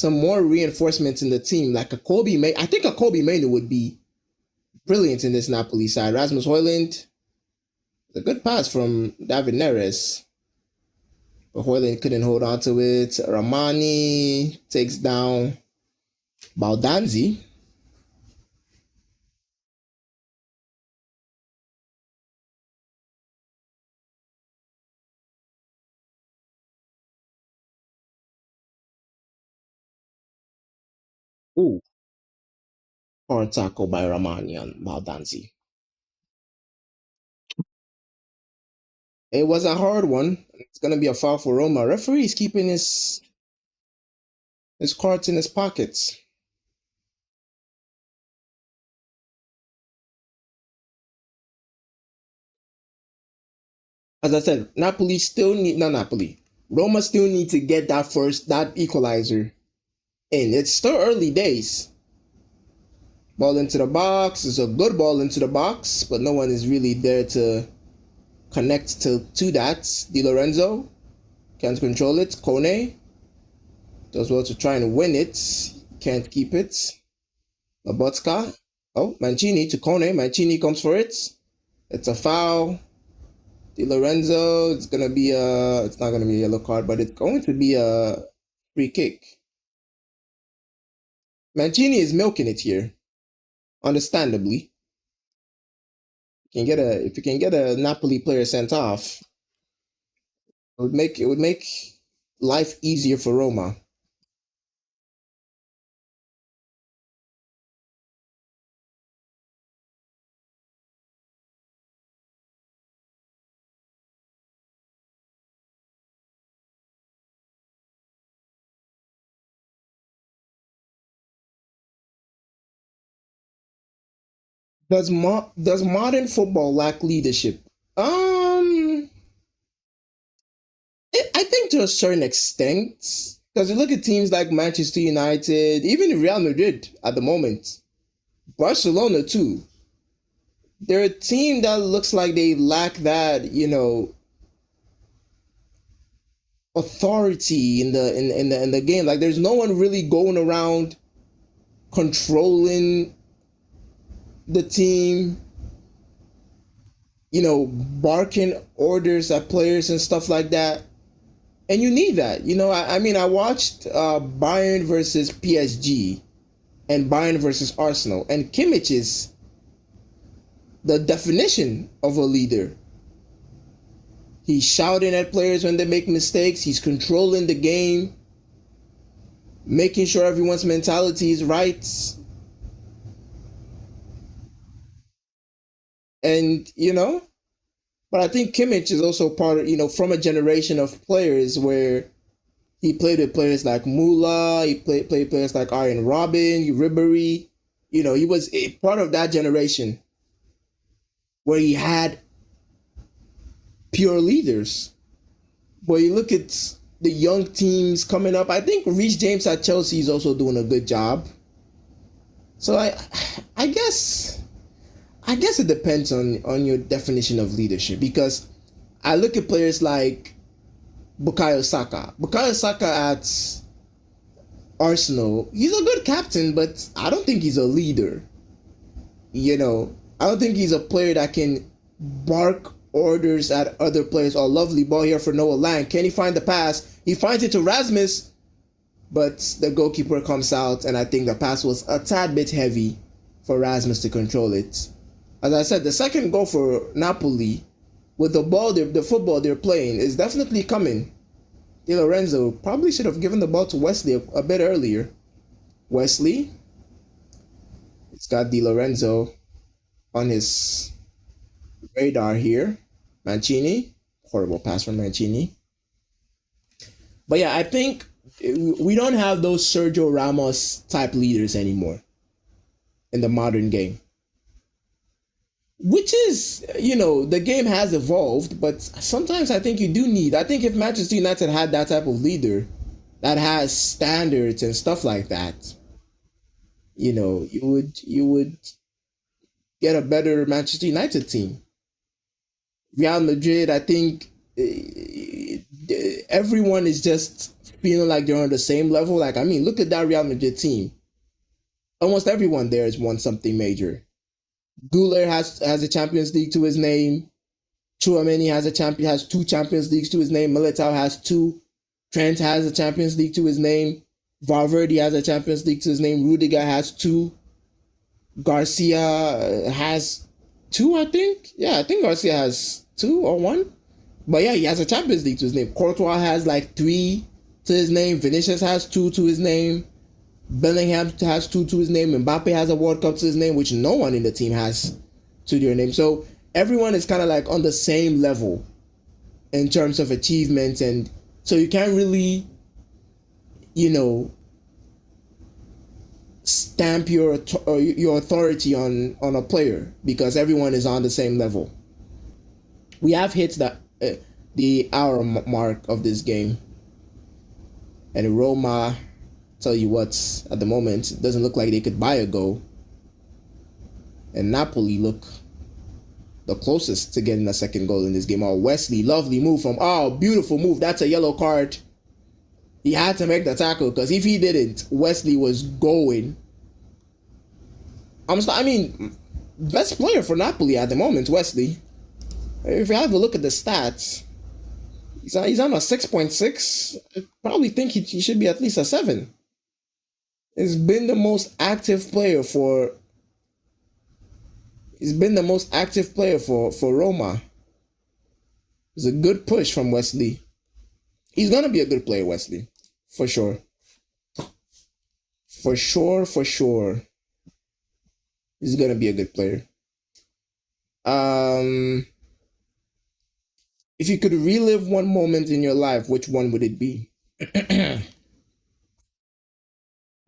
A: more reinforcements in the team. Like a Kobe May. I think a Kobe Mainu would be brilliant in this Napoli side. Rasmus Hoyland. A good pass from David Neres. But Hoyland couldn't hold on to it. Ramani takes down Baldanzi. Ooh, hard tackle by Ramani on Baldanzi. It was a hard one. It's gonna be a foul for Roma. Referee is keeping his cards in his pockets. As I said, Napoli still need not Napoli. Roma still need to get that equalizer in. It's still early days. Ball into the box. It's a good ball into the box, but no one is really there to connect to that. Di Lorenzo can't control it. Kone does well to try and win it. Can't keep it. Labotka. Oh, Mancini to Kone. Mancini comes for it. It's a foul. Di Lorenzo. It's not gonna be a yellow card, but it's going to be a free kick. Mancini is milking it here, understandably. If you can get a Napoli player sent off, it would make life easier for Roma. Does modern football lack leadership? Um, I think to a certain extent, because you look at teams like Manchester United, even Real Madrid at the moment, Barcelona too. They're a team that looks like they lack that, authority in the game. Like there's no one really going around controlling the team, barking orders at players and stuff like that. And you need that. I mean, I watched Bayern versus PSG and Bayern versus Arsenal, and Kimmich is the definition of a leader. He's shouting at players when they make mistakes. He's controlling the game, making sure everyone's mentality is right. And, but I think Kimmich is also part of, from a generation of players where he played with players like Mula, he played players like Arjen Robben, Ribéry. He was a part of that generation where he had pure leaders. But you look at the young teams coming up. I think Reece James at Chelsea is also doing a good job. So I guess it depends on your definition of leadership, because I look at players like Bukayo Saka. Bukayo Saka at Arsenal, he's a good captain, but I don't think he's a leader. I don't think he's a player that can bark orders at other players. Oh, lovely ball here for Noah Lang. Can he find the pass? He finds it to Rasmus, but the goalkeeper comes out, and I think the pass was a tad bit heavy for Rasmus to control it. As I said, the second goal for Napoli, with the football they're playing, is definitely coming. Di Lorenzo probably should have given the ball to Wesley a bit earlier. Wesley, it's got Di Lorenzo on his radar here. Mancini, horrible pass from Mancini. But yeah, I think we don't have those Sergio Ramos type leaders anymore in the modern game. Which is, the game has evolved, but sometimes I think you do need. I think if Manchester United had that type of leader that has standards and stuff like that, you would get a better Manchester United team. Real Madrid, I think everyone is just feeling like they're on the same level. Like, I mean, look at that Real Madrid team. Almost everyone there has won something major. Guler has a Champions League to his name. Chouameni has two Champions Leagues to his name. Militao has two. Trent has a Champions League to his name. Valverde has a Champions League to his name. Rudiger has two. Garcia has two, I think. Yeah, I think Garcia has two or one. But yeah, he has a Champions League to his name. Courtois has like three to his name. Vinicius has two to his name. Bellingham has two to his name. Mbappe has a World Cup to his name, which no one in the team has to their name. So everyone is kind of like on the same level in terms of achievements, and so you can't really, you know, stamp your authority on a player because everyone is on the same level. We have hit the hour mark of this game, and Roma, tell you what, at the moment it doesn't look like they could buy a goal, and Napoli look the closest to getting a second goal in this game. Oh, Wesley, lovely move beautiful move. That's a yellow card. He had to make the tackle because if he didn't, Wesley was going. I mean, best player for Napoli at the moment, Wesley. If you have a look at the stats, he's on a 6.6. I probably think he should be at least a 7. He's been the most active player for. He's been the most active player for Roma. It's a good push from Wesley. He's gonna be a good player, Wesley, for sure. For sure. He's gonna be a good player. If you could relive one moment in your life, which one would it be?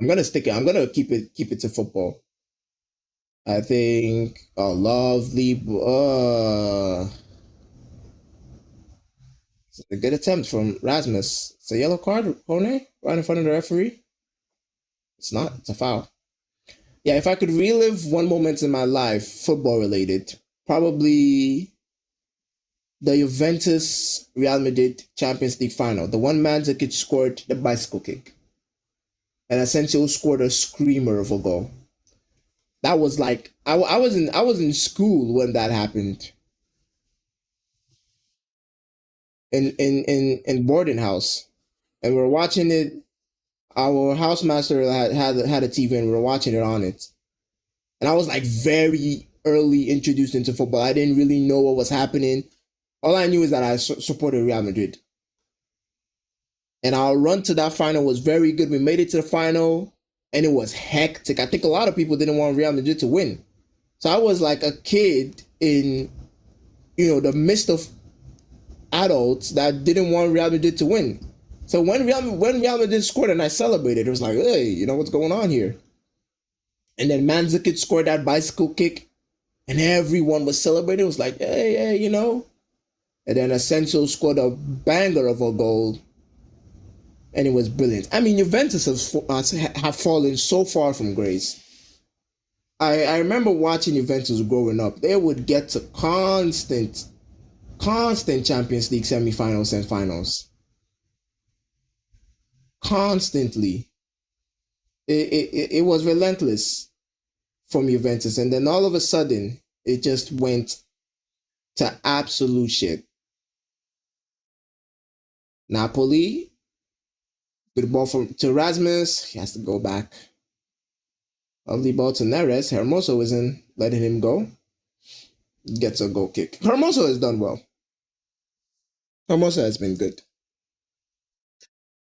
A: I'm gonna stick it. I'm gonna keep it to football. I think a lovely, it's a good attempt from Rasmus. It's a yellow card, Kone, right in front of the referee. It's not. It's a foul. Yeah, if I could relive one moment in my life, football related, probably the Juventus Real Madrid Champions League final. The one Mandzukic scored the bicycle kick, and Asensio scored a screamer of a goal. That was like I was in school when that happened in boarding house, and we were watching it. Our housemaster had a TV, and we were watching it on it. And I was like very early introduced into football. I didn't really know what was happening. All I knew is that I supported Real Madrid. And our run to that final was very good. We made it to the final, and it was hectic. I think a lot of people didn't want Real Madrid to win. So I was like a kid in the midst of adults that didn't want Real Madrid to win. So when Real Madrid scored and I celebrated, it was like, hey, what's going on here? And then Mandzukic scored that bicycle kick, and everyone was celebrating. It was like, hey, hey. And then Asensio scored a banger of a goal, and it was brilliant. I mean, Juventus have fallen so far from grace. I remember watching Juventus growing up. They would get to constant Champions League semifinals and finals. Constantly. It was relentless from Juventus. And then all of a sudden, it just went to absolute shit. Napoli, good ball to Rasmus. He has to go back. Lovely ball to Neres. Hermoso isn't letting him go. Gets a goal kick. Hermoso has done well. Hermoso has been good.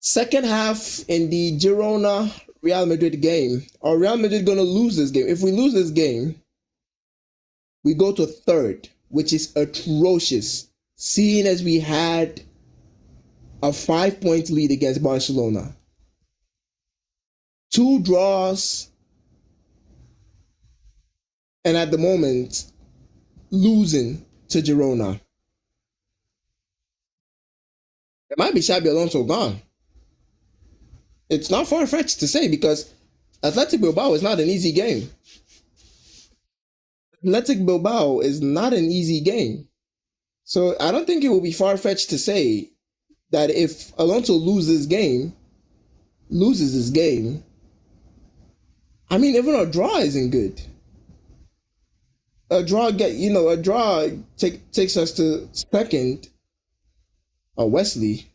A: Second half in the Girona Real Madrid game. Are Real Madrid going to lose this game? If we lose this game, we go to third, which is atrocious, seeing as we had a 5-point lead against Barcelona. 2 draws, and at the moment, losing to Girona. It might be Xabi Alonso gone. It's not far fetched to say because Athletic Bilbao is not an easy game. Athletic Bilbao is not an easy game. So I don't think it will be far fetched to say that if Alonso loses his game, I mean, even a draw isn't good. A draw takes us to second. Wesley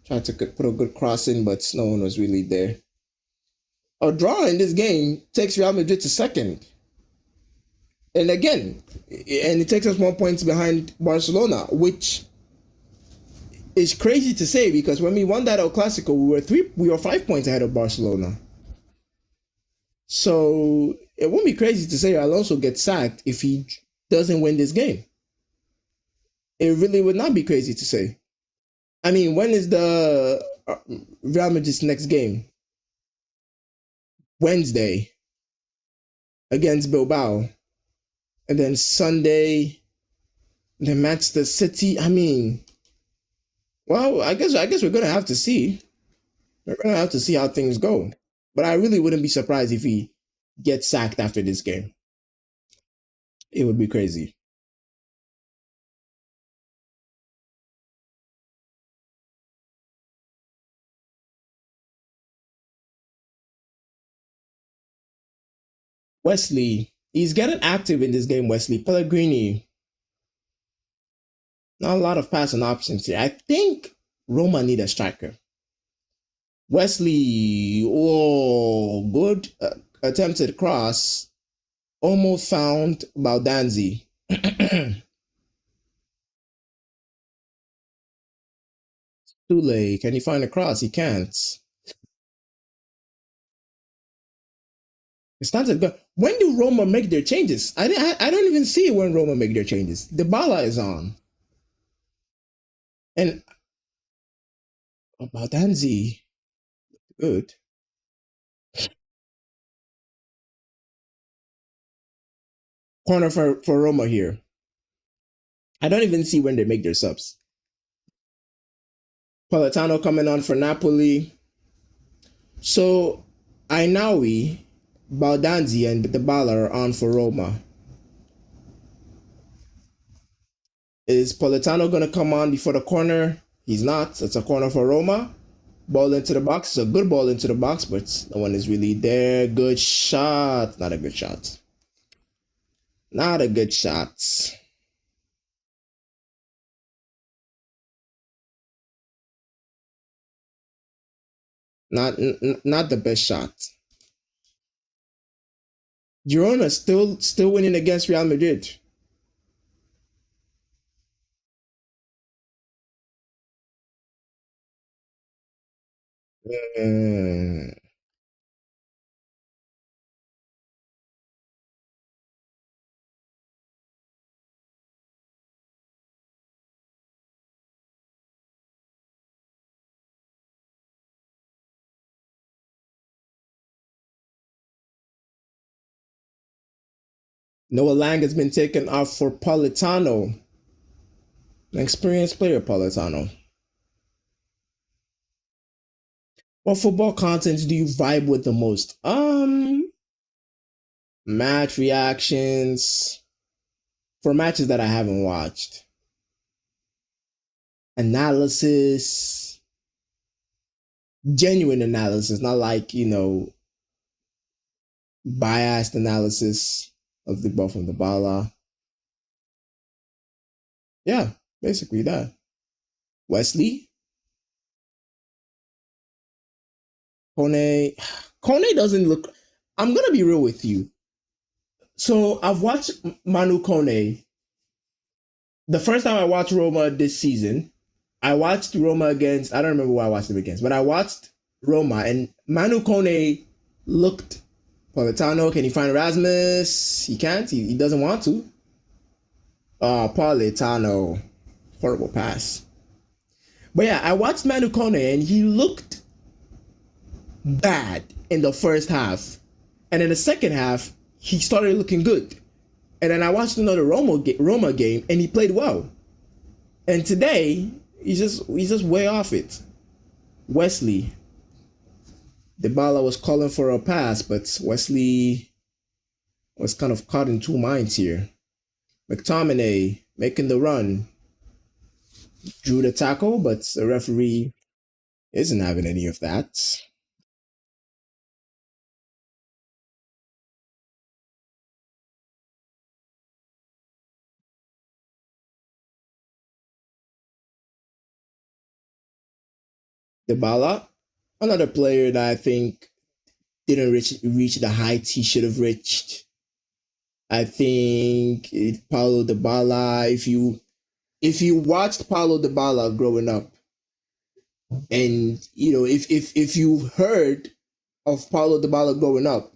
A: tried to put a good cross in, but no one was really there. A draw in this game takes Real Madrid to second. And again, it takes us 1 point behind Barcelona, which is crazy to say because when we won that El Clasico, we were 5 points ahead of Barcelona. So it won't be crazy to say Alonso gets sacked if he doesn't win this game. It really would not be crazy to say. I mean, when is the Real Madrid's next game? Wednesday against Bilbao, and then Sunday, the Manchester City. I mean, well, I guess we're gonna have to see. We're gonna have to see how things go. But I really wouldn't be surprised if he gets sacked after this game. It would be crazy. Wesley, he's getting active in this game. Wesley Pellegrini, not a lot of passing options here. I think Roma need a striker. Wesley, oh, good attempted cross. Almost found Baldanzi. Sule, can he find a cross? He can't. It's not a good. When do Roma make their changes? I don't even see when Roma make their changes. The Bala is on. And Baldanzi, good. Corner for Roma here. I don't even see when they make their subs. Politano coming on for Napoli. So Ainawi, Baldanzi, and Dybala are on for Roma. Is Politano going to come on before the corner? He's not. It's a corner for Roma. Ball into the box. It's a good ball into the box, but no one is really there. Good shot. Not a good shot. Not a good shot. Not the best shot. Girona still winning against Real Madrid. Uh, Noah Lang has been taken off for Politano. An experienced player, Politano. What football content do you vibe with the most? Match reactions for matches that I haven't watched. Analysis, genuine analysis, not like, biased analysis of the ball from the bala. Yeah, basically that. Wesley, Kone. Kone doesn't look. I'm gonna be real with you. So I've watched Manu Kone. The first time I watched Roma this season, I watched Roma against. I don't remember who I watched them against, but I watched Roma and Manu Kone looked. Politano, can he find Erasmus? He can't. He doesn't want to. Politano, horrible pass. But yeah, I watched Manu Kone and he looked bad in the first half, and in the second half he started looking good. And then I watched another Roma game and he played well. And today he's just way off it. Wesley, Dybala was calling for a pass, but Wesley was kind of caught in two minds here. McTominay making the run, drew the tackle, but the referee isn't having any of that. Dybala, another player that I think didn't reach the heights he should have reached. I think Paulo Dybala. If you watched Paulo Dybala growing up, and if you heard of Paulo Dybala growing up,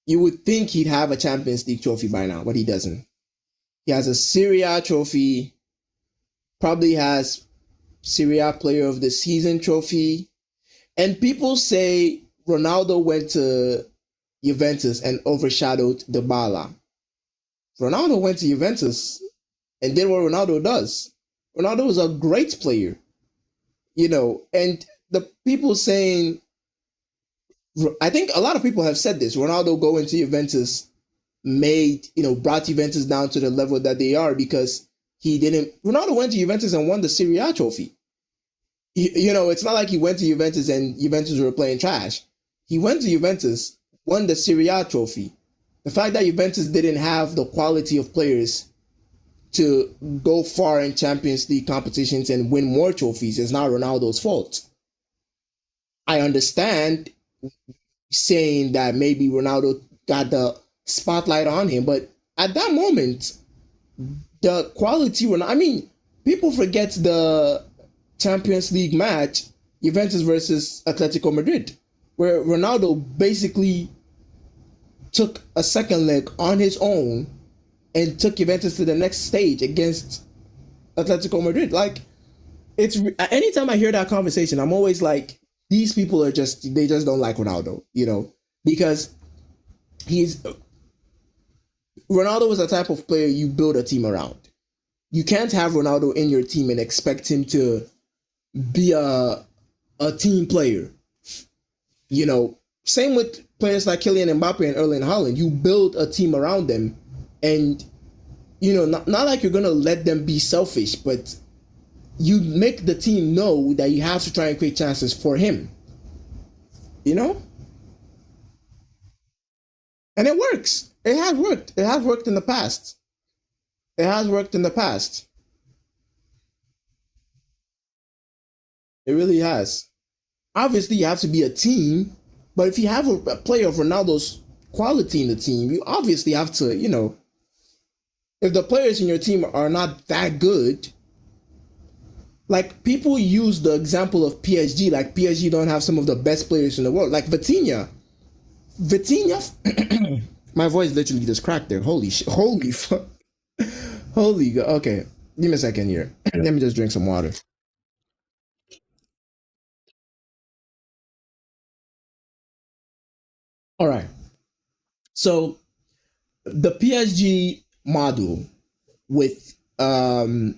A: you would think he'd have a Champions League trophy by now, but he doesn't. He has a Serie A trophy, probably has Serie A Player of the Season trophy, and people say Ronaldo went to Juventus and overshadowed Dybala. Ronaldo went to Juventus and did what Ronaldo does. Ronaldo was a great player, and the people saying, I think a lot of people have said this, Ronaldo going to Juventus brought Juventus down to the level that they are because Ronaldo went to Juventus and won the Serie A trophy. It's not like he went to Juventus and Juventus were playing trash. He went to Juventus, won the Serie A trophy. The fact that Juventus didn't have the quality of players to go far in Champions League competitions and win more trophies is not Ronaldo's fault. I understand saying that maybe Ronaldo got the spotlight on him, but at that moment, the quality. I mean, people forget the Champions League match, Juventus versus Atletico Madrid, where Ronaldo basically took a second leg on his own and took Juventus to the next stage against Atletico Madrid. Like, it's anytime I hear that conversation, I'm always like, these people they just don't like Ronaldo, because he's Ronaldo was the type of player you build a team around. You can't have Ronaldo in your team and expect him to be a team player. You know, same with players like Kylian Mbappe and Erling Haaland. You build a team around them, and not like you're gonna let them be selfish, but you make the team know that you have to try and create chances for him. You know, and it works. It has worked. It has worked in the past. It has worked in the past. It really has. Obviously, you have to be a team, but if you have a player of Ronaldo's quality in the team, you obviously have to, if the players in your team are not that good, like people use the example of PSG, like PSG don't have some of the best players in the world, like Vitinha. Vitinha, my voice literally just cracked there. Holy shit! Holy fuck! Holy God! Okay, give me a second here. Let me just drink some water. All right. So the PSG model with Vitinha,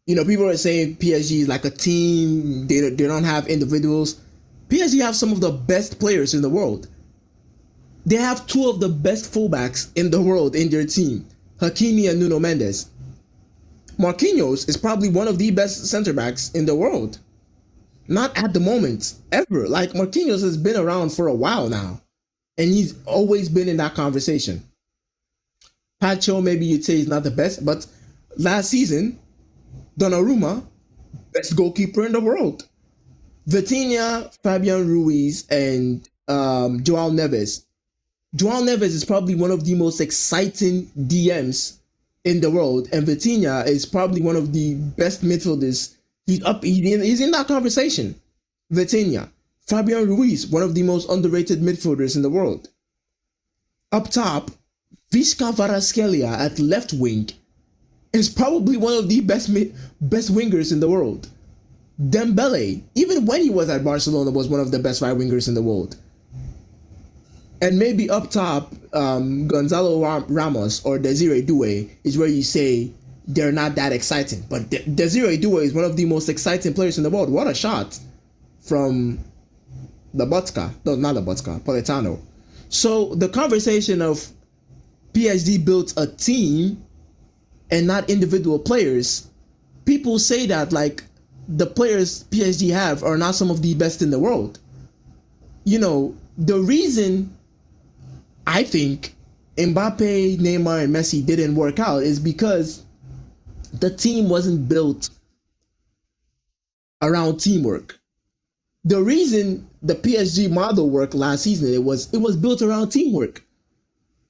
A: people are saying PSG is like a team. They don't have individuals. PSG have some of the best players in the world. They have two of the best fullbacks in the world in their team, Hakimi and Nuno Mendes. Marquinhos is probably one of the best center backs in the world. Not at the moment, ever. Like Marquinhos has been around for a while now, and he's always been in that conversation. Pacho, maybe you'd say he's not the best, but last season, Donnarumma, best goalkeeper in the world. Vitinha, Fabian Ruiz, and Joao Neves. Joao Neves is probably one of the most exciting DMs in the world, and Vitinha is probably one of the best midfielders. He's in that conversation. Vitinha. Fabian Ruiz, one of the most underrated midfielders in the world. Up top, Vishka Varaskelia at left wing is probably one of the best wingers in the world. Dembele, even when he was at Barcelona, was one of the best right wingers in the world. And maybe up top, Gonzalo Ramos or Desire Doué is where you say they're not that exciting. But Desire Doué is one of the most exciting players in the world. What a shot from the Botka. No, not the Botka, Politano. So the conversation of PSG built a team and not individual players, people say that like the players PSG have are not some of the best in the world. The reason I think Mbappe, Neymar, and Messi didn't work out is because the team wasn't built around teamwork. The reason the PSG model worked last season, it was built around teamwork.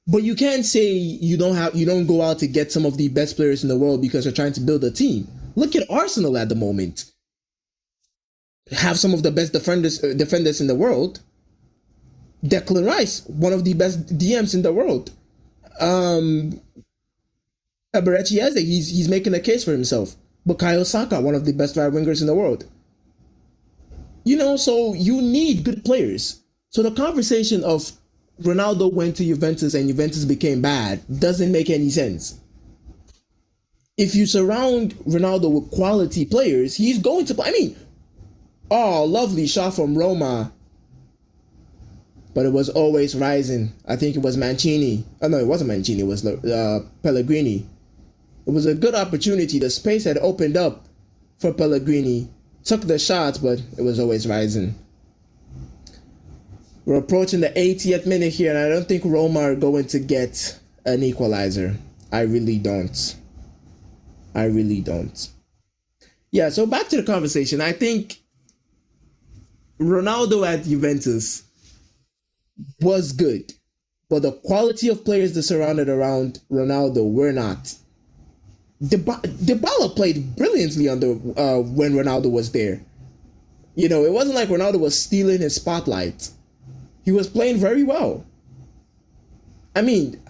A: But you can't say you don't go out to get some of the best players in the world because you're trying to build a team. Look at Arsenal at the moment. Have some of the best defenders in the world. Declan Rice, one of the best DMs in the world. Eberechi Eze, he's making a case for himself. Bukayo Saka, one of the best right wingers in the world. So you need good players. So the conversation of Ronaldo went to Juventus and Juventus became bad doesn't make any sense. If you surround Ronaldo with quality players, he's going to play. I mean, oh, lovely shot from Roma. But it was always rising. I think it was Mancini. Oh, no, it wasn't Mancini. It was Pellegrini. It was a good opportunity. The space had opened up for Pellegrini. Took the shots, but it was always rising. We're approaching the 80th minute here, and I don't think Roma are going to get an equalizer. I really don't. I really don't. Yeah, so back to the conversation. I think Ronaldo at Juventus was good, but the quality of players that surrounded around Ronaldo were not. Dybala played brilliantly under when Ronaldo was there. It wasn't like Ronaldo was stealing his spotlight. He was playing very well. I mean,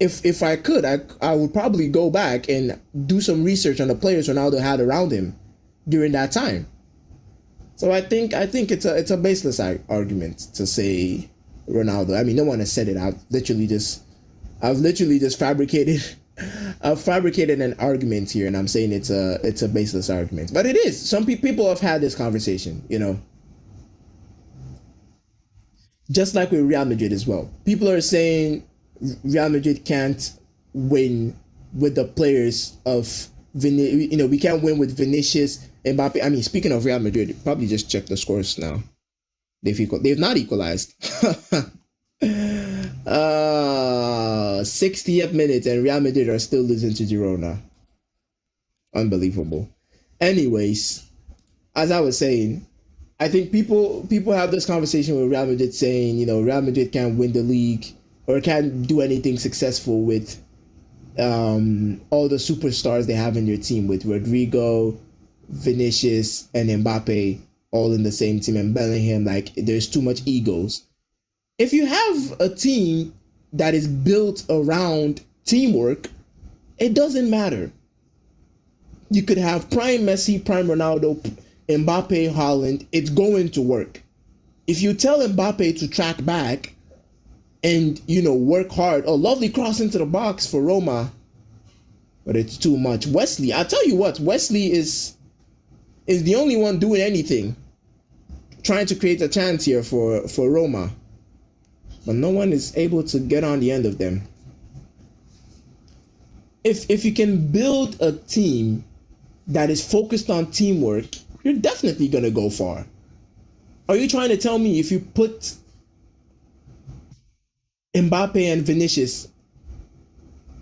A: if I could, I would probably go back and do some research on the players Ronaldo had around him during that time. So I think it's a baseless argument to say Ronaldo. I mean, no one has said it. I've literally just fabricated I've fabricated an argument here, and I'm saying it's a baseless argument. But it is. Some people have had this conversation, just like with Real Madrid as well. People are saying Real Madrid can't win with the players of we can't win with Vinicius, Mbappe. I mean, speaking of Real Madrid, probably just check the scores now. They've not equalized. 60th minute and Real Madrid are still losing to Girona. Unbelievable. Anyways, as I was saying, I think people have this conversation with Real Madrid saying, Real Madrid can't win the league or can't do anything successful with all the superstars they have in their team with Rodrigo, Vinicius, and Mbappe all in the same team, and Bellingham. Like, there's too much egos. If you have a team that is built around teamwork, it doesn't matter. You could have prime Messi, prime Ronaldo, Mbappe, Haaland. It's going to work. If you tell Mbappe to track back and work hard, a lovely cross into the box for Roma, but it's too much. Wesley, I tell you what, Wesley is the only one doing anything, trying to create a chance here for Roma, but no one is able to get on the end of them. If you can build a team that is focused on teamwork, you're definitely gonna go far. Are you trying to tell me if you put Mbappe and Vinicius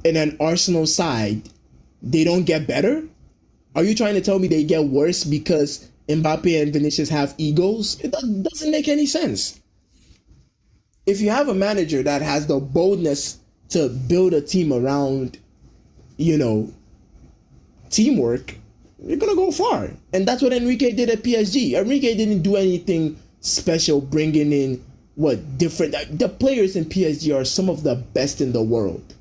A: in an Arsenal side, they don't get better? Are you trying to tell me they get worse because Mbappe and Vinicius have egos? It doesn't make any sense. If you have a manager that has the boldness to build a team around, teamwork, you're gonna go far. And that's what Enrique did at PSG. Enrique didn't do anything special, bringing in different. The players in PSG are some of the best in the world,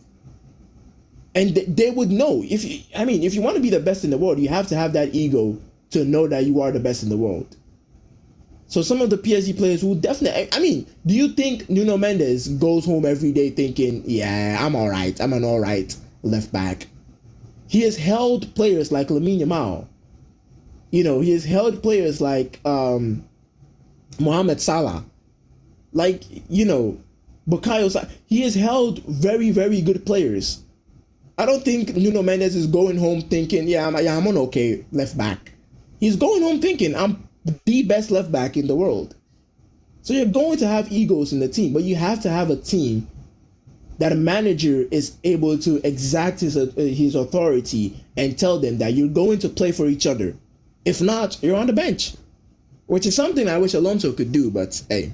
A: and they would know if you want to be the best in the world, you have to have that ego to know that you are the best in the world. So some of the PSG players will definitely. Do you think Nuno Mendes goes home every day thinking, "Yeah, I'm all right. I'm an all right left back"? He has held players like Lamine Yamal. He has held players like Mohamed Salah, like Bukayo Saka. He has held very, very good players. I don't think Nuno Mendes is going home thinking, I'm an okay left back. He's going home thinking, I'm the best left back in the world. So you're going to have egos in the team, but you have to have a team that a manager is able to exact his authority and tell them that you're going to play for each other. If not, you're on the bench, which is something I wish Alonso could do, but hey,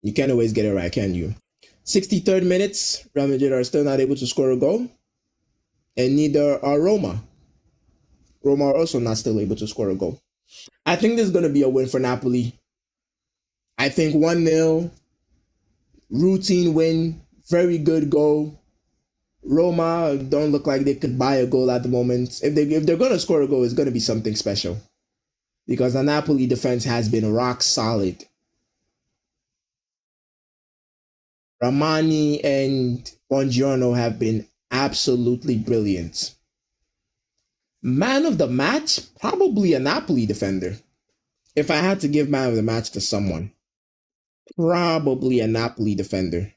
A: you can't always get it right, can you? 63rd minutes, Real Madrid are still not able to score a goal, and neither are Roma. Roma are also not still able to score a goal. I think this is going to be a win for Napoli. I think 1-0, routine win, very good goal. Roma don't look like they could buy a goal at the moment. If they're going to score a goal, it's going to be something special, because the Napoli defense has been rock solid. Ramani and Buongiorno have been absolutely brilliant. Man of the match, probably a Napoli defender. If I had to give man of the match to someone, probably a Napoli defender.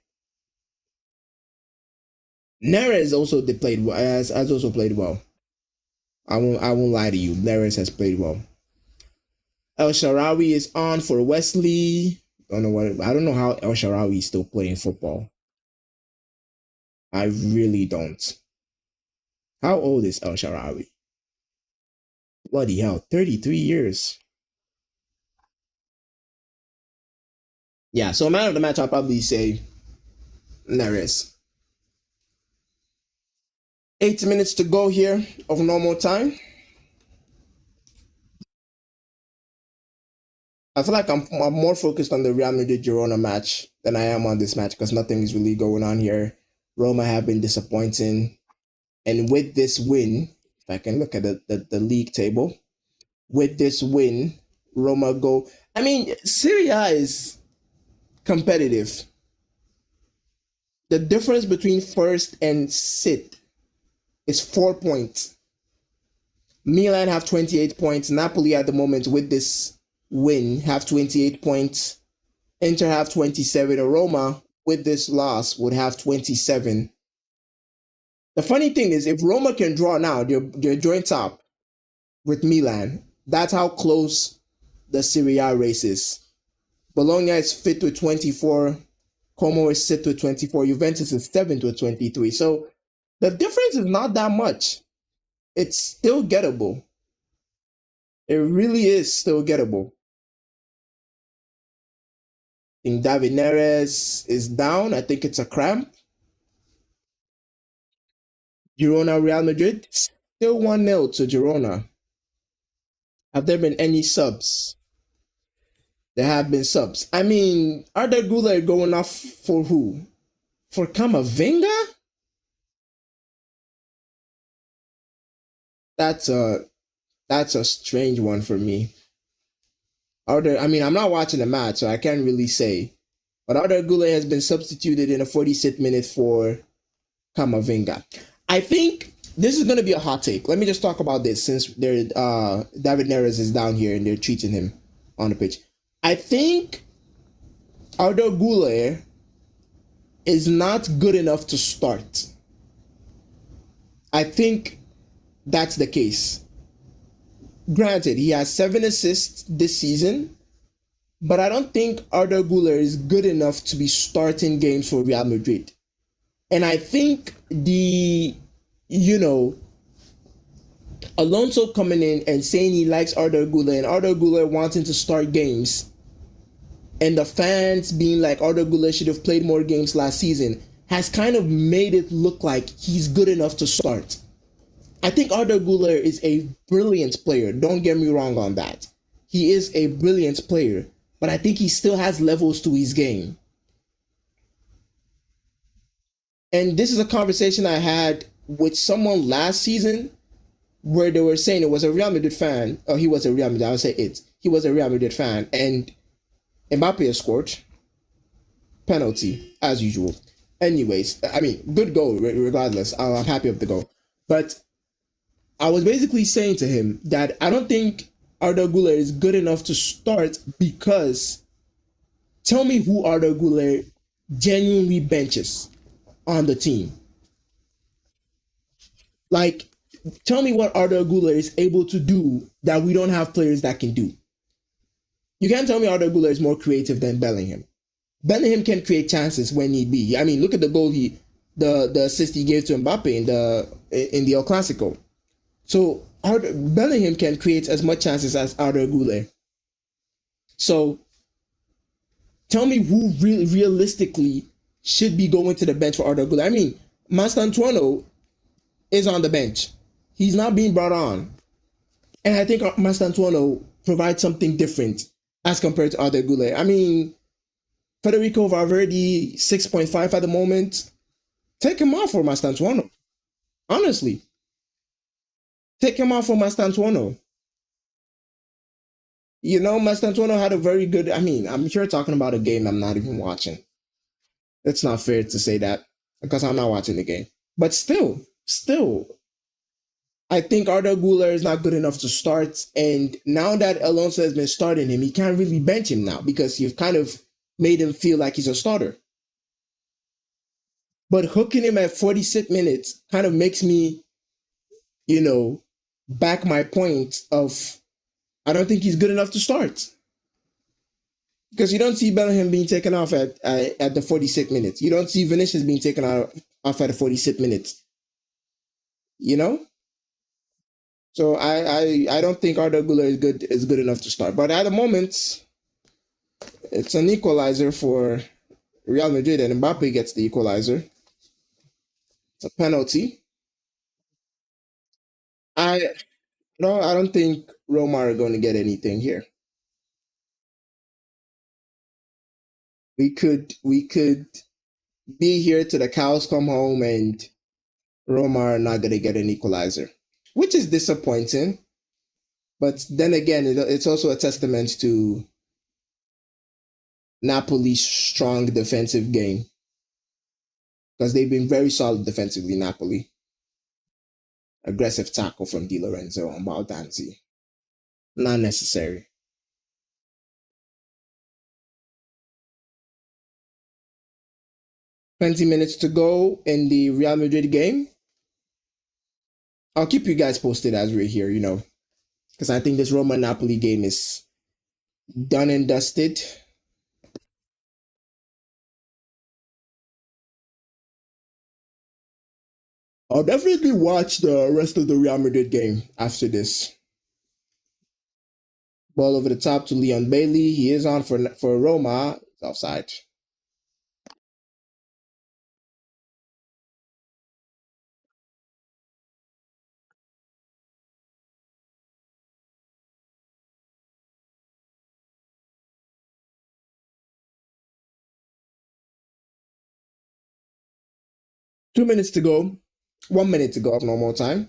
A: Neres also has also played well. I won't lie to you. Neres has played well. El Shaarawy is on for Wesley. I don't know how El Shaarawy is still playing football. I really don't. How old is El Shaarawy? Bloody hell, 33 years. Yeah, so man of the match, I'll probably say Neres. 8 minutes to go here of normal time. I feel like I'm more focused on the Real Madrid Girona match than I am on this match, because nothing is really going on here. Roma have been disappointing. And with this win, if I can look at the league table, with this win, Roma go. I mean, Serie A is competitive. The difference between first and sit is 4 points. Milan have 28 points. Napoli at the moment with this win have 28 points. Inter have 27. Roma with this loss would have 27. The funny thing is, if Roma can draw now, they're joint top with Milan. That's how close the Serie A race is. Bologna is fifth with 24. Como is sixth with 24. Juventus is seventh with 23. So the difference is not that much. It's still gettable. It really is still gettable. I think David Neres is down. I think it's a cramp. Girona Real Madrid still 1-0 to Girona. Have there been any subs? There have been subs. I mean, are the Gula going off for who? For Kamavinga? That's a that's a strange one for me. I mean, I'm not watching the match, so I can't really say. But Arda Gule has been substituted in a 46th minute for Kamavinga. I think this is going to be a hot take. Let me just talk about this since David Neres is down here and they're treating him on the pitch. I think Arda Gule is not good enough to start. I think that's the case. Granted, he has 7 assists this season, but I don't think Arda Güler is good enough to be starting games for Real Madrid. And I think you know, Alonso coming in and saying he likes Arda Güler and Arda Güler wanting to start games, and the fans being like Arda Güler should have played more games last season, has kind of made it look like he's good enough to start. I think Arda Güler is a brilliant player. Don't get me wrong on that. He is a brilliant player, but I think he still has levels to his game. And this is a conversation I had with someone last season where they were saying it was a Real Madrid fan. Oh, he was a Real Madrid. I'll say it. He was a Real Madrid fan, and Mbappe scored penalty as usual. Anyways, I mean, good goal regardless. I'm happy with the goal, but I was basically saying to him that I don't think Arda Güler is good enough to start because tell me who Arda Güler genuinely benches on the team. Like, tell me what Arda Güler is able to do that we don't have players that can do. You can't tell me Arda Güler is more creative than Bellingham. Bellingham can create chances when need be. I mean, look at the goal the assist he gave to Mbappe in the El Clasico. So Bellingham can create as much chances as Arda Güler. So tell me who really realistically should be going to the bench for Arda Güler. I mean, Mastantuono is on the bench. He's not being brought on. And I think Mastantuono provides something different as compared to Arda Güler. I mean, Federico Valverde, 6.5 at the moment. Take him off for Mastantuono. Honestly. Take him off for Mastantuono. You know, Mastantuono had a very good. I mean, I'm sure talking about a game I'm not even watching. It's not fair to say that because I'm not watching the game. But still, I think Arda Güler is not good enough to start. And now that Alonso has been starting him, he can't really bench him now because you've kind of made him feel like he's a starter. But hooking him at 46 minutes kind of makes me, you know, back my point of I don't think he's good enough to start. Because you don't see Bellingham being taken off at the 46 minutes. You don't see Vinicius being taken off at the 46 minutes. You know? So I don't think Arda Güler is good enough to start. But at the moment, it's an equalizer for Real Madrid and Mbappe gets the equalizer. It's a penalty. I no, I don't think Roma are going to get anything here. We could be here till the cows come home and Roma are not going to get an equalizer, which is disappointing. But then again, it's also a testament to Napoli's strong defensive game because they've been very solid defensively. Napoli aggressive tackle from Di Lorenzo on Baldanzi, not necessary. 20 minutes to go in the Real Madrid game. I'll keep you guys posted as we're here, because I think this Roma Napoli game is done and dusted. I'll definitely watch the rest of the Real Madrid game after this. Ball over the top to Leon Bailey. He is on for Roma. It's offside. .2 minutes to go. 1 minute to go of normal time.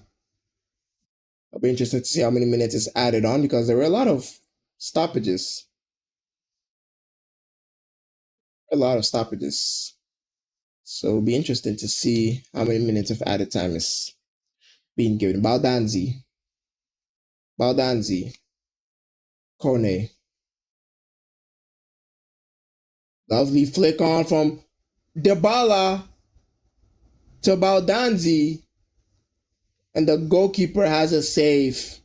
A: I'll be interested to see how many minutes is added on because there were a lot of stoppages. A lot of stoppages. So it'll be interesting to see how many minutes of added time is being given. Baldanzi. Kone. Lovely flick on from Dybala to Baldanzi. And the goalkeeper has a save.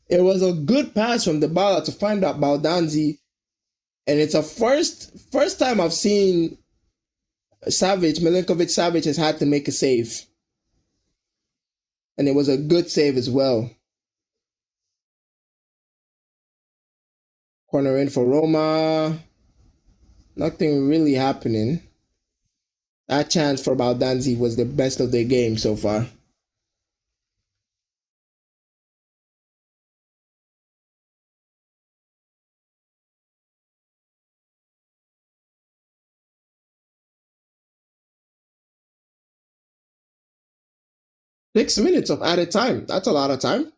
A: It was a good pass from Dybala to find out Baldanzi. And it's a first time I've seen Milinkovic Savic has had to make a save. And it was a good save as well. Corner in for Roma. Nothing really happening. That chance for Baldanzi was the best of the game so far. .6 minutes of added time. That's a lot of time.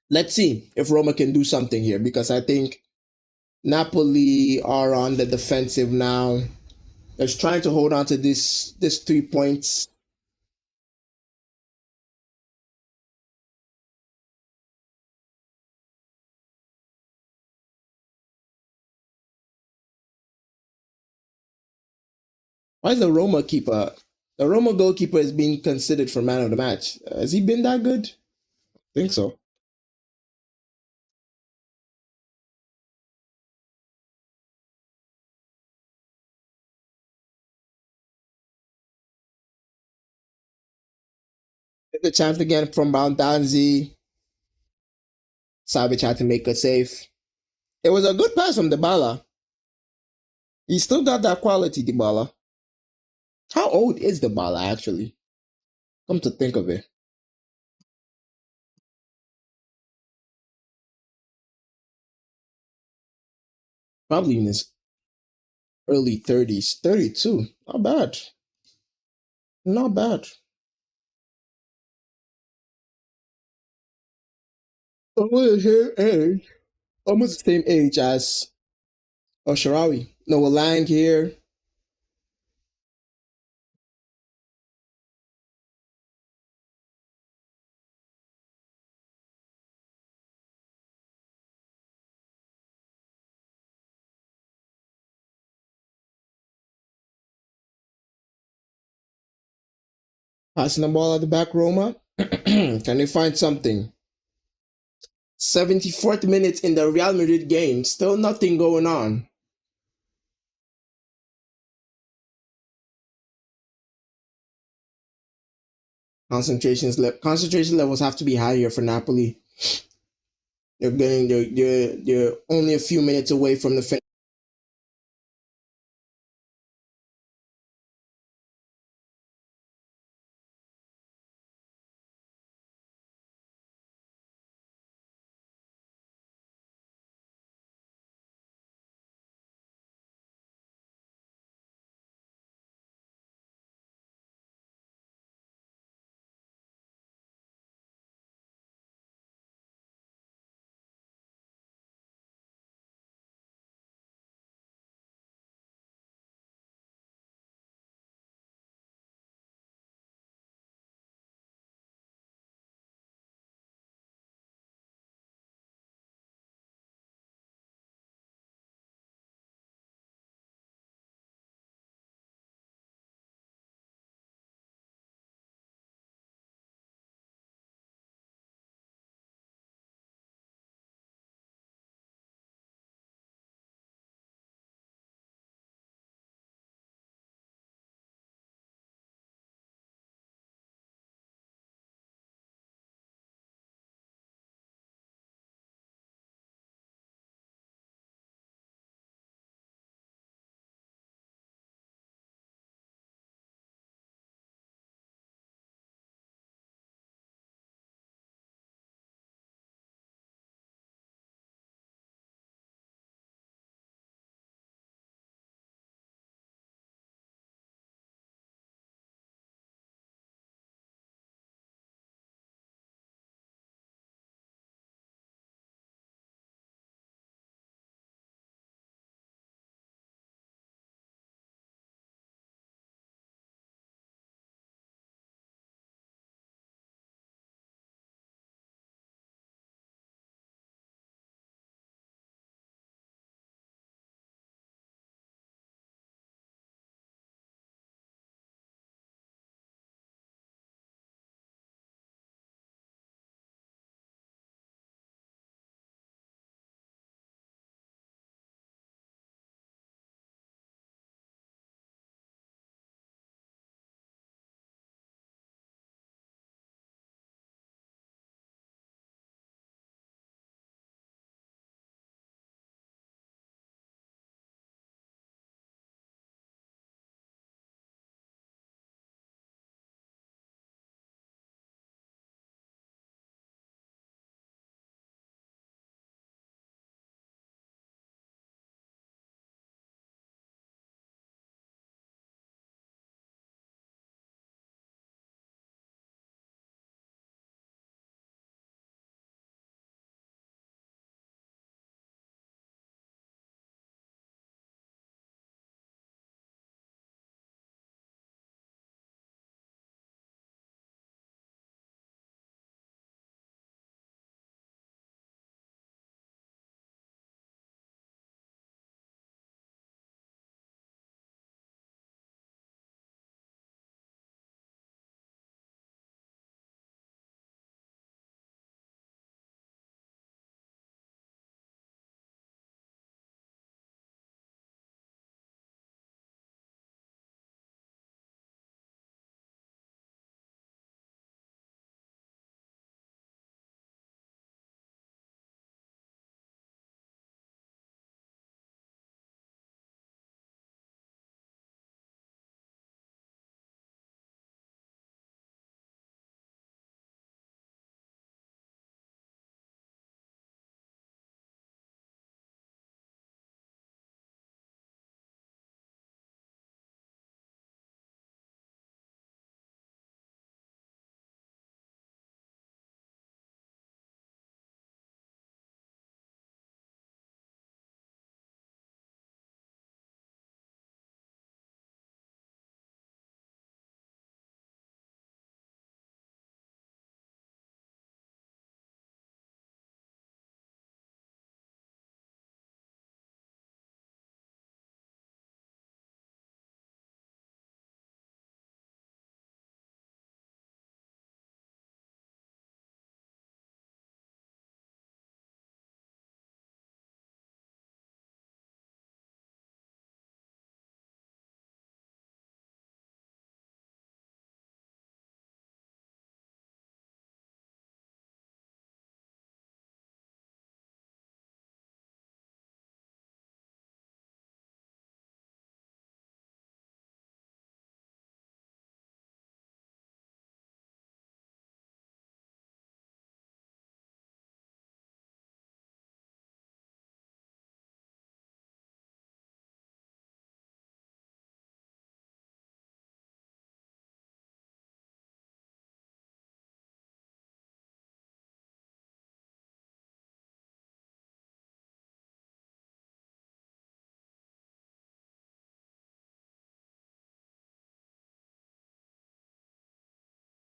A: Let's see if Roma can do something here because I think Napoli are on the defensive now. They're trying to hold on to this 3 points. Why is the Roma keeper? The Roma goalkeeper is being considered for man of the match. Has he been that good? I think so. The chance again from Baldanzi. Savic had to make a save. It was a good pass from Dybala. He still got that quality, Dybala. How old is Dybala actually? Come to think of it. Probably in his early 30s. 32. Not bad. Not bad. Almost the same age. Almost the same age as Osharawi. Noah Lang here. Passing the ball at the back, Roma. Can they find something? 74th minute in the Real Madrid game. Still nothing going on. Concentration levels have to be higher for Napoli. They're only a few minutes away from the finish.